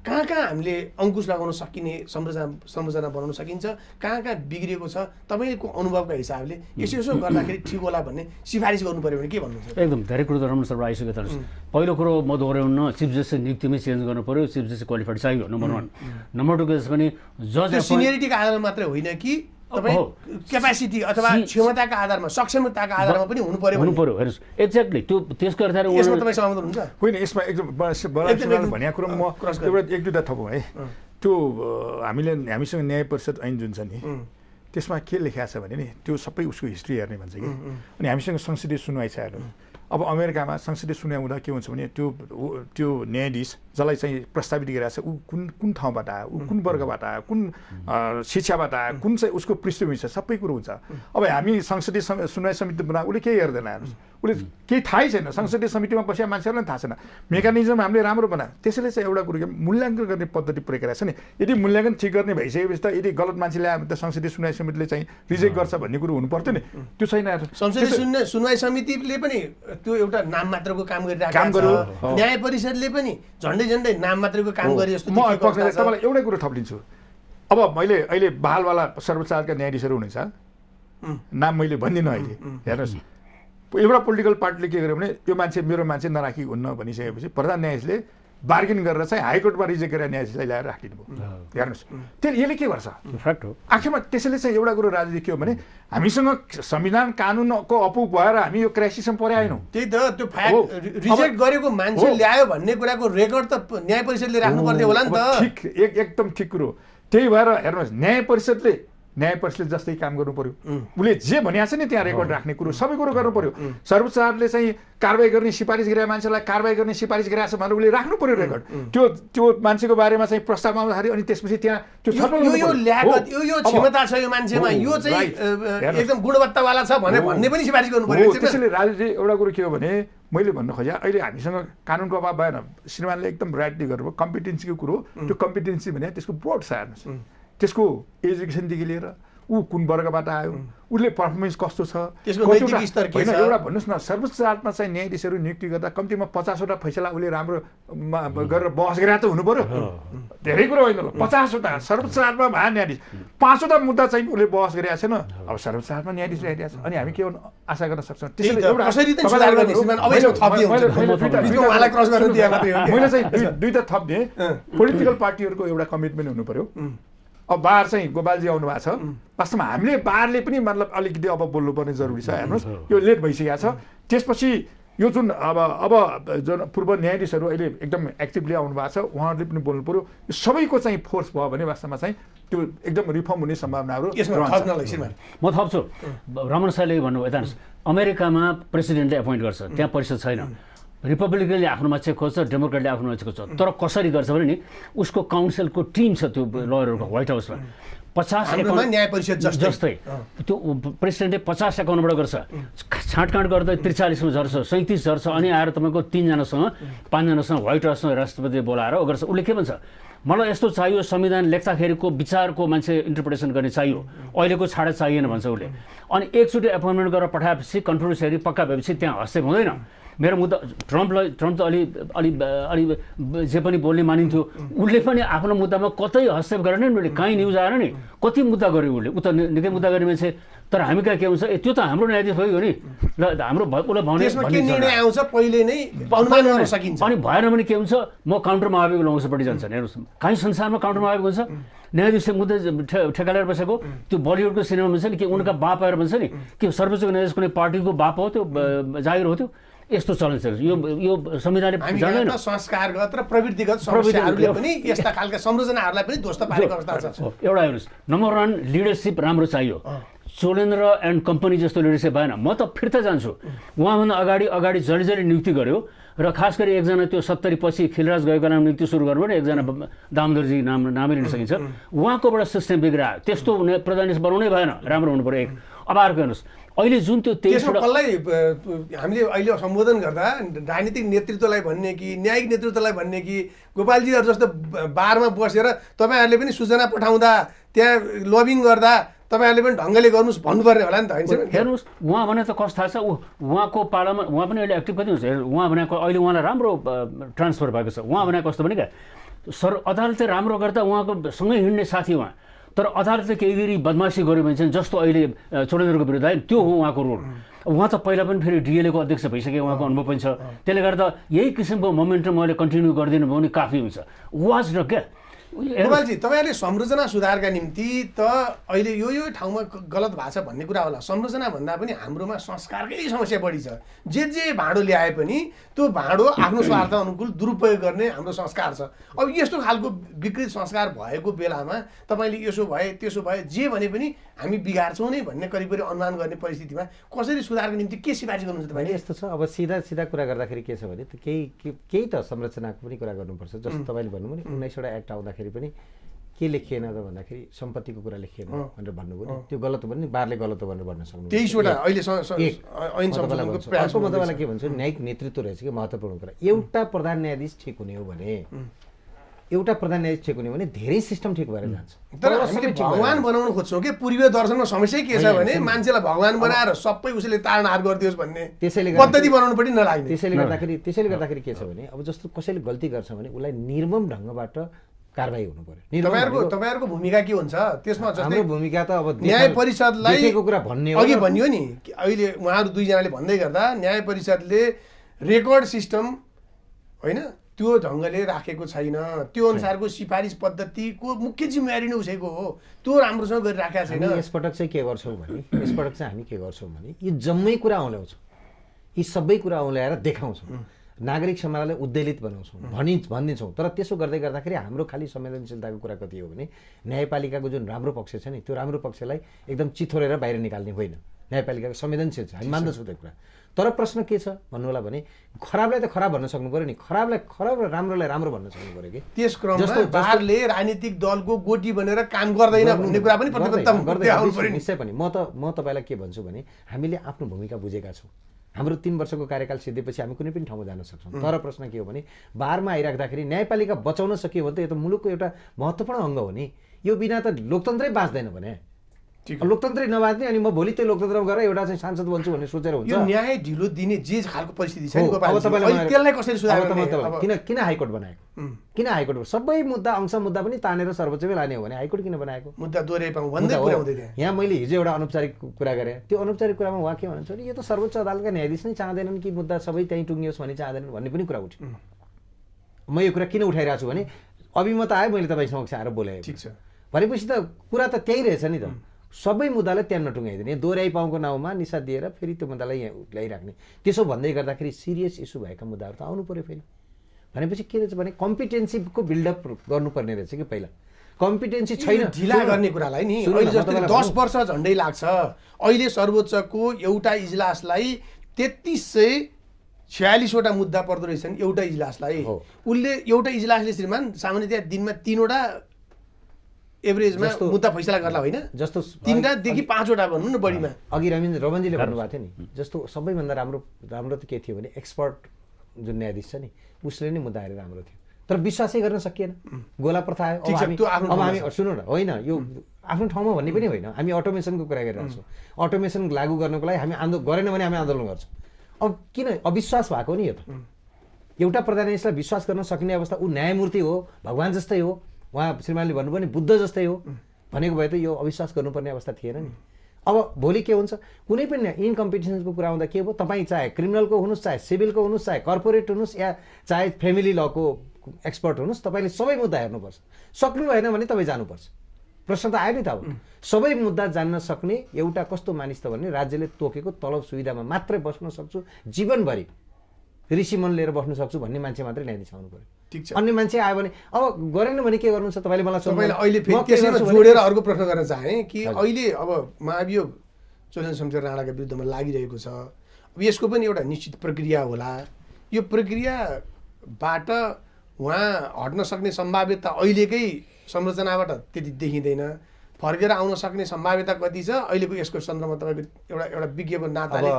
कहाँ कहाँ हामीले अङ्कुश लगाउन सकिने संरचना बनाउन सकिन्छ, कहाँ कहाँ बिग्रिएको छ, तपाईँको अनुभवका हिसाबले यसो गर्दाखेरि ठिक होला भन्ने सिफारिस गर्नु पऱ्यो भने के भन्नुहुन्छ? एकदम धेरै कुरो त रमण सर आइसक्यो। तर पहिलो कुरो म दोहोऱ्याउन, चिफ जस्टिस नियुक्तिमै चेन्ज गर्नु पऱ्यो, चिफ जस्टिस क्वालिफाइड चाहियो नम्बर 1। नम्बर 2 केस पनि जज सिनियरिटीको आधारमा मात्रै होइन कि तपाईँ क्यापासिटी अथवा क्षमताका आधारमा, सक्षमताका आधारमा पनि हुनु पर्यो। हेर्नुहोस्, एक्ज्याक्टली त्यो त्यसको आधारमा यसमा तपाईँ सहमत हुनुहुन्छ? होइन, यसमा एकदम भनेको कुरो म एउटा 1-2 थपौँ है। त्यो हामीसँग न्याय परिषद ऐन जुन छ नि, त्यसमा के लेखा छ भने नि त्यो सबै उसको हिस्ट्री हेर्ने भन्छ कि। अनि हामीसँग संसदीय सुनवाई छ हेर्नु। अब अमेरिकामा संसदीय सुनवाई हुँदा के हुन्छ भने त्यो न्यायाधीश जसलाई चाहिँ प्रस्तावित गरिरहेको छ ऊ कुन ठाउँबाट आयो, ऊ कुन वर्गबाट आयो, कुन शिक्षाबाट आयो, कुन चाहिँ उसको पृष्ठभूमि छ, सबै कुरो हुन्छ। अब हामी संसदीय सुनवाई समिति बनाएको उसले केही हेर्दैन, हेर्नुहोस्, उसले केही थाहै छैन, संसदीय समितिमा बसेका मान्छेहरूलाई थाहा छैन, मेकानिजम हामीले राम्रो बनायो। त्यसैले चाहिँ एउटा कुरो मूल्याङ्कन गर्ने पद्धति प्रयोग गरेको छ नि। यदि मूल्याङ्कन ठिक गर्ने भइसकेपछि त यदि गलत मान्छे ल्यायो भने त संसदीय सुनवाई समितिले चाहिँ रिजेक्ट गर्छ भन्ने कुरो हुनु पर्थ्यो नि, त्यो छैन। संसदीय सुनवाई समितिले पनि त्यो एउटा नाम मात्रको काम गरिरहेको छ, न्याय परिषदले पनि झन्डै नाम मात्रको काम गरे जस्तो। म तपाईँलाई एउटै कुरो थपिदिन्छु। अब मैले अहिले बहालवाला सर्वोच्च अदालतका न्यायाधीशहरू हुनुहुन्छ, नाम मैले भन्दिनँ अहिले। हेर्नुहोस्, एउटा पोलिटिकल पार्टीले के गर्यो भने यो मान्छे मेरो मान्छे नराखी हुन्न भनिसकेपछि प्रधान न्यायाधीशले बार्गेन गरेर चाहिँ हाइकोर्टमा रिजेक्ट गरेर न्यायाधीशलाई ल्याएर राखिदिनु भयो। हेर्नुहोस्, यसले के गर्छ? फ्याक्ट हो। आखिरमा त्यसैले चाहिँ एउटा कुरो राजनीति के हो भने हामीसँग संविधान कानुनको अपुग भएर हामी यो क्राइसिसमा परे आएनौँ। त्यही त, त्यो फ्याक्ट रिजेक्ट गरेको मान्छे ल्यायो भन्ने कुराको रेकर्ड त न्याय परिषदले राख्नु पर्थ्यो होला नि त। ठिक, एकदम ठिक कुरो। त्यही भएर हेर्नुहोस्, न्याय परिषदले जस्तै काम गर्नु पर्यो। उसले जे भनिएको छ नि त्यहाँ रेकर्ड राख्ने कुरो सबै कुरो गर्नु पर्यो। सर्वोच्च अदालतले चाहिँ कारबाही गर्ने सिफारिस गरेका मान्छेलाई कारबाही गर्ने सिफारिस गरेको छ भनेर उसले राख्नु पर्यो रेकर्ड। त्यो मान्छेको बारेमा चाहिँ प्रस्ताव आउँदाखेरि अनि त्यसपछि त्यहाँ त्यो यो क्षमता छ यो मान्छेमा, यो चाहिँ एकदम गुणवत्तावाला छ भन्ने पनि सिफारिस गर्नु पर्यो। त्यसैले राजनीति एउटा कुरो के हो भने मैले भन्नु खोजेँ, अहिले हामीसँग कानुनको अभाव भएन। श्रीमानले एकदम राइटली गर्नुभयो। कम्पिटेन्सीको कुरो, त्यो कम्पिटेन्सी भने त्यसको ब्रोड छ। हेर्नुहोस्, त्यसको एजुकेसनदेखि लिएर ऊ कुन वर्गबाट आयो, उसले पर्फर्मेन्स कस्तो छ, एउटा भन्नुहोस् न। सर्वोच्च अदालतमा चाहिँ न्यायाधीशहरू नियुक्ति गर्दा कम्तीमा 50वटा फैसला उसले राम्रो गरेर बहस गरेर त हुनु पर्यो। धेरै कुरो होइन, 50वटा सर्वोच्च अदालतमा भए न्यायाधीश 5वटा मुद्दा चाहिँ उसले बहस गरिरहेको छैन। अब सर्वोच्च अदालतमा न्यायाधीश ल्याइरहेको छ, अनि हामी के आशा गर्न सक्छौँ? त्यसैले मैले चाहिँ 2 थप दिएँ। पोलिटिकल पार्टीहरूको एउटा कमिटमेन्ट हुनु पर्यो। अब बार चाहिँ गोपालजी आउनु भएको छ, वास्तवमा हामीले बारले पनि मतलब अलिकति अब बोल्नुपर्ने जरुरी छ। हेर्नुहोस्, यो लेट भइसकेको छ। त्यसपछि यो जुन अब जुन पूर्व न्यायाधीशहरू अहिले एकदम एक्टिभली आउनु भएको छ, उहाँहरूले पनि बोल्नु पर्यो। यो सबैको चाहिँ फोर्स भयो भने वास्तवमा चाहिँ त्यो एकदम रिफर्म हुने सम्भावनाहरू। म थप्छु, रमण सरले भन्नुभयो, हेर्नुहोस्, अमेरिकामा प्रेसिडेन्टले एपोइन्ट गर्छ, त्यहाँ परिषद छैन। रिपब्लिकनले आफ्नो मान्छे खोज्छ, डेमोक्रेटले आफ्नो मान्छे खोज्छ। तर कसरी गर्छ भने नि उसको काउन्सिलको टिम छ त्यो लयरहरूको व्हाइट हाउसमा 50 न्याय परिषद जस्तै त्यो प्रेसिडेन्टले 50 एकाउन्टबाट गर्छ, छाँटकाँट गर्दा 43मा झर्छ, 37 झर्छ, अनि आएर तपाईँको 3जनासँग 5जनासँग व्हाइट हाउससँग राष्ट्रपतिले बोलाएर गर्छ। उसले के भन्छ, मलाई यस्तो चाहियो, संविधान लेख्दाखेरिको विचारको मान्छे इन्टरप्रिटेसन गर्ने चाहियो, अहिलेको छाडा चाहिएन भन्छ उसले। अनि एकचोटि एपोइन्टमेन्ट गरेर पठाएपछि कन्ट्रोभर्सी पक्का भएपछि त्यहाँ हस्तक्षेप हुँदैन। मेरो मुद्दा ट्रम्प त अलि जे पनि बोल्ने मानिन्थ्यो, उसले पनि आफ्नो मुद्दामा कतै हस्तक्षेप गरेन नि। उसले कहीँ न्युज आएर नि कति मुद्दा गर्यो उसले, ऊ त निकै मुद्दा गर्ने मान्छे। तर हामी कहाँ के हुन्छ, त्यो त हाम्रो न्यायाधीश भयो नि, ल हाम्रो उसलाई निर्णय आउँछ पहिले नै अनुमान गर्न सकिन्छ। अनि भएन भने के हुन्छ, म काउन्टरमा आवेको लङ्सपट्टि जान्छ। हेर्नुहोस्, कहीँ संसारमा काउन्टरमा आएको हुन्छ, न्यायाधीशले मुद्दा ठेकालेर बसेको। त्यो बलिउडको सिनेमा भन्छ नि कि उनका बाप आएर भन्छ नि कि सर्वोच्च न्यायाधीश कुनै पार्टीको बाप हो, त्यो जागिर हो, त्यो यस्तो चलन छ। यो संविधानले जान्दैन। संस्कारगत र प्रवृत्तिगत समस्याहरूले पनि यस्ता खालका संरचनाहरूलाई पनि ध्वस्त पारेको अवस्था छ। एउटा हेर्नुहोस्, नम्बर 1 लिडरसिप राम्रो चाहियो। चोलेन्द्र एन्ड कम्पनी जस्तो लिडरसिप भएन, म त फिर्ता जान्छु। उहाँभन्दा अगाडि जहिले नियुक्ति गर्यो र खास गरी एकजना त्यो 70 पछि खिलराज गएको नाम नियुक्ति सुरु गर्नुभयो, एकजना दामोदरजी नामै लिन सकिन्छ, उहाँकोबाट सिस्टम बिग्रायो। त्यस्तो हुने प्रधान बनाउनै भएन, राम्रो हुनु पर्यो। एक अब अर्को हेर्नुहोस्, अहिले जुन त्यो 23 कसलाई हामीले अहिले सम्बोधन गर्दा राजनीतिक नेतृत्वलाई भन्ने कि न्यायिक नेतृत्वलाई भन्ने कि गोपालजीहरू जस्तो बारमा बसेर तपाईँहरूले पनि सूचना पठाउँदा त्यहाँ लबिङ गर्दा तपाईँहरूले पनि ढङ्गले गर्नुहोस् भन्नुपर्ने होला नि त, होइन? हेर्नुहोस्, उहाँ भने त कस्तो थाहा छ, उहाँको पालामा उहाँ पनि अहिले एक्टिभ कति हुन्छ, उहाँ भनेको अहिले उहाँलाई राम्रो ट्रान्सफर भएको छ। उहाँ भनेको कस्तो भने क्या, अदालतले राम्रो गर्दा उहाँको सँगै हिँड्ने साथी उहाँ, तर अदालतले केही गरी बदमासी गर्यो भने चाहिँ जस्तो अहिले चोलेन्द्रको विरुद्ध आयो त्यो हो उहाँको रोल। उहाँ त पहिला पनि फेरि डिएलएको अध्यक्ष भइसके, उहाँको अनुभव पनि छ। त्यसले गर्दा यही किसिमको मोमेन्टम अहिले कन्टिन्यू गरिदिनु भयो भने काफी हुन्छ। वाच र क्या गोपालजी, तपाईँहरूले संरचना सुधारका निम्ति त अहिले यो ठाउँमा गलत भएको छ भन्ने कुरा होला। संरचना भन्दा पनि हाम्रोमा संस्कारकै समस्या बढी छ। जे भाँडो ल्याए पनि त्यो भाँडो आफ्नो स्वार्थ अनुकूल दुरुपयोग गर्ने हाम्रो संस्कार छ। अब यस्तो खालको विकृत संस्कार भएको बेलामा तपाईँले यसो भए त्यसो भए जे भने पनि हामी बिगार्छौँ नै भन्ने करिब अनुमान गर्ने परिस्थितिमा कसरी सुधारको निम्ति के सिफारिस गर्नुहुन्छ तपाईँले? यस्तो छ, अब सिधा कुरा गर्दाखेरि के छ भने केही त संरचनाको पनि कुरा गर्नुपर्छ। जस्तो तपाईँले भन्नुभयो नि 19वटा एक्ट आउँदाखेरि पनि के लेखिएन त भन्दाखेरि सम्पत्तिको कुरा लेखिएन भनेर भन्नुभयो नि, त्यो गलत हो भने बारले गलत हो भनेर भन्न सक्नु। 23वटा अहिले ऐन संशोधनको प्रयास। म तपाईँलाई के भन्छु, न्यायिक नेतृत्व रहेछ कि महत्त्वपूर्ण कुरा। एउटा प्रधान न्यायाधीश ठिक हुने हो भने धेरै सिस्टम ठिक भएर जान्छ। तर हामीले भगवान बनाउन खोज्छौँ कि पूर्वीय दर्शनमा समस्या के छ भने मान्छेलाई भगवान बनाएर सबै उसले तारनार गरिदियोस् भन्ने पद्धति बनाउनु पनि नलाग्ने। त्यसैले गर्दाखेरि के छ भने अब जस्तो कसैले गल्ती गर्छ भने उसलाई निर्मम ढङ्गबाट कारबाही हुनु पर्यो। तपाईँहरूको भूमिका के हुन्छ त्यसमा? हाम्रो भूमिका त अब न्याय परिषदलाई कुरा भन्ने अघि भनियो नि, अहिले उहाँहरू दुईजनाले भन्दै गर्दा न्याय परिषदले रेकर्ड सिस्टम होइन त्यो ढङ्गले राखेको छैन, त्यो अनुसारको सिफारिस पद्धतिको मुख्य जिम्मेवारी नै उसैको हो, त्यो राम्रोसँग गरिराखेको छैन। यसपटक चाहिँ के गर्छौँ भने यी जम्मै कुरा औल्याउँछौँ, यी सबै कुरा औल्याएर देखाउँछौँ, नागरिक समाजलाई उद्वेलित बनाउँछौँ, भनिदिन्छौँ। तर त्यसो गर्दाखेरि हाम्रो खालि संवेदनशीलताको कुरा कति हो भने न्यायपालिकाको जुन राम्रो पक्ष छ नि त्यो राम्रो पक्षलाई एकदम चिथोरेर बाहिर निकाल्ने होइन। न्यायपालिकाको संवेदनशील छ, हामी मान्दछौँ त्यो कुरा। तर प्रश्न के छ भन्नु होला भने खराबलाई त खराब भन्न सक्नु पऱ्यो नि, खराबलाई खराब र राम्रोलाई राम्रो भन्न सक्नु पऱ्यो कि। त्यस क्रममा बारले राजनीतिक दलको गोटी बनेर काम गर्दैन भन्ने कुरा पनि निश्चय पनि। म तपाईँलाई के भन्छु भने हामीले आफ्नो भूमिका बुझेका छौँ। हाम्रो 3 वर्षको कार्यकाल सिद्धेपछि हामी कुनै पनि ठाउँमा जान सक्छौँ। तर प्रश्न के हो भने बारमा आइराख्दाखेरि न्यायपालिका बचाउन सकियो भने त यो त मुलुकको एउटा महत्त्वपूर्ण अङ्ग हो नि। यो बिना त लोकतन्त्रै बाँच्दैन भने, लोकतन्त्रै नबाँच्ने अनि म भोलि त्यो लोकतन्त्रमा गएर एउटा चाहिँ सांसद बन्छु भन्ने सोचेर हुन्छ। यो न्याय ढिलो दिने जे खालको परिस्थिति छ नि त्यसलाई कसरी सुधार गर्ने? किन हाइकोर्ट बनाएको? किन हाइकोर्ट? सबै अंश मुद्दा पनि तानेर सर्वोच्चमै लाने हो भने हाइकोर्ट किन बनाएको? मुद्दा दोहोऱ्याइ पाउँ भन्दै पुर्याउँदै थिए। यहाँ मैले हिजो एउटा अनौपचारिक कुरा गरेँ, त्यो अनौपचारिक कुरामा उहाँ के भन्नुहुन्छ भने यो त सर्वोच्च अदालतका न्यायाधीश नै चाहँदैनन् कि मुद्दा सबै त्यहीँ टुङ्गियोस् भन्ने चाहँदैनन् भन्ने पनि कुरा उठ्यो। म यो कुरा किन उठाइरहेको छु भने अभिमत आयो, मैले तपाईँ समक्ष आएर बोलेँ। ठिक छ भनेपछि त कुरा त त्यही रहेछ नि त। सबै मुद्दालाई त्यहाँ नटुङ्गाइदिने, दोहोऱ्याइ पाउँको नाउँमा निशा दिएर फेरि त्यो मुद्दालाई यहाँ ल्याइराख्ने, त्यसो भन्दै गर्दाखेरि सिरियस इस्यु भएका मुद्दाहरू त आउनु पऱ्यो। फेरि भनेपछि के रहेछ भने कम्पिटेन्सीको बिल्डअप गर्नुपर्ने रहेछ कि पहिला। कम्पिटेन्सी छैन ढिला गर्ने कुरालाई नि अहिले जस्तै 10 वर्ष झन्डै लाग्छ। अहिले सर्वोच्चको एउटा इजलासलाई 3346वटा मुद्दा पर्दो रहेछन् एउटा इजलासलाई। उसले एउटा इजलासले श्रीमान सामान्यतया दिनमा 3वटा एभरेजमा मुद्दा फैसला गर्ला होइन, जस्तो 3टादेखि 5वटा भन्नु न बढीमा। अघि रमनजीले भन्नुभएको थियो नि, जस्तो सबैभन्दा राम्रो त के थियो भने एक्सपर्ट जुन न्यायाधीश छ नि उसले नै मुद्दा हेरेर राम्रो थियो। तर विश्वासै गर्न सकिएन, गोला प्रथा आयो। अब हामी सुन्नु न, होइन यो आफ्नो ठाउँमा भन्ने पनि होइन, हामी अटोमेसनको कुरा गरिरहेको छौँ। अटोमेसन लागू गर्नको लागि हामी गरेन भने हामी आन्दोलन गर्छौँ। अब किन अविश्वास भएको नि? यो त एउटा प्रधान न्यायाधीशलाई विश्वास गर्न सकिने अवस्था, ऊ न्यायमूर्ति हो, भगवान जस्तै हो, उहाँ श्रीमानले भन्नुभयो नि बुद्ध जस्तै हो भनेको भए त यो अविश्वास गर्नुपर्ने अवस्था थिएन नि। अब भोलि के हुन्छ, कुनै पनि इनकम्पिटिसनको कुरा आउँदा के हो, तपाईँ चाहे क्रिमिनलको हुनुहोस्, चाहे सिभिलको हुनुहोस्, चाहे कर्पोरेट हुनुहोस्, या चाहे फ्यामिली लको एक्सपर्ट हुनुहोस्, तपाईँले सबै मुद्दा हेर्नुपर्छ। सक्नु भएन भने तपाईँ जानुपर्छ। प्रश्न त आयो नि त। अब सबै मुद्दा जान्न सक्ने एउटा कस्तो मानिस त भने राज्यले तोकेको तलब सुविधामा मात्रै बस्न सक्छु, जीवनभरि ऋषिमन लिएर बस्न सक्छु भन्ने मान्छे मात्रै न्यायाधीश आउनु पर्यो। ठिक छ, अन्य मान्छे आयो भने अब गरेन भने के गर्नुहुन्छ? तपाईँले मलाई अहिले फेरि त्यसैमा जोडेर अर्को प्रश्न गर्न चाहेँ कि अहिले अब महाभियोग चोलेन्द्र शमशेर राणाका विरुद्धमा लागिरहेको छ। अब यसको पनि एउटा निश्चित प्रक्रिया होला। यो प्रक्रियाबाट उहाँ हट्न सक्ने सम्भाव्यता अहिलेकै संरचनाबाट त्यति देखिँदैन। फर्केर आउन सक्ने सम्भाव्यता कति छ अहिलेको यसको सन्दर्भमा तपाईँको एउटा विज्ञको नाताले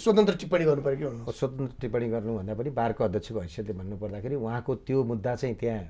स्वतन्त्र टिप्पणी गर्नु पर्यो के भन्नु? स्वतन्त्र टिप्पणी गर्नुभन्दा पनि बारको अध्यक्षको हैसियतले भन्नुपर्दाखेरि उहाँको त्यो मुद्दा चाहिँ त्यहाँ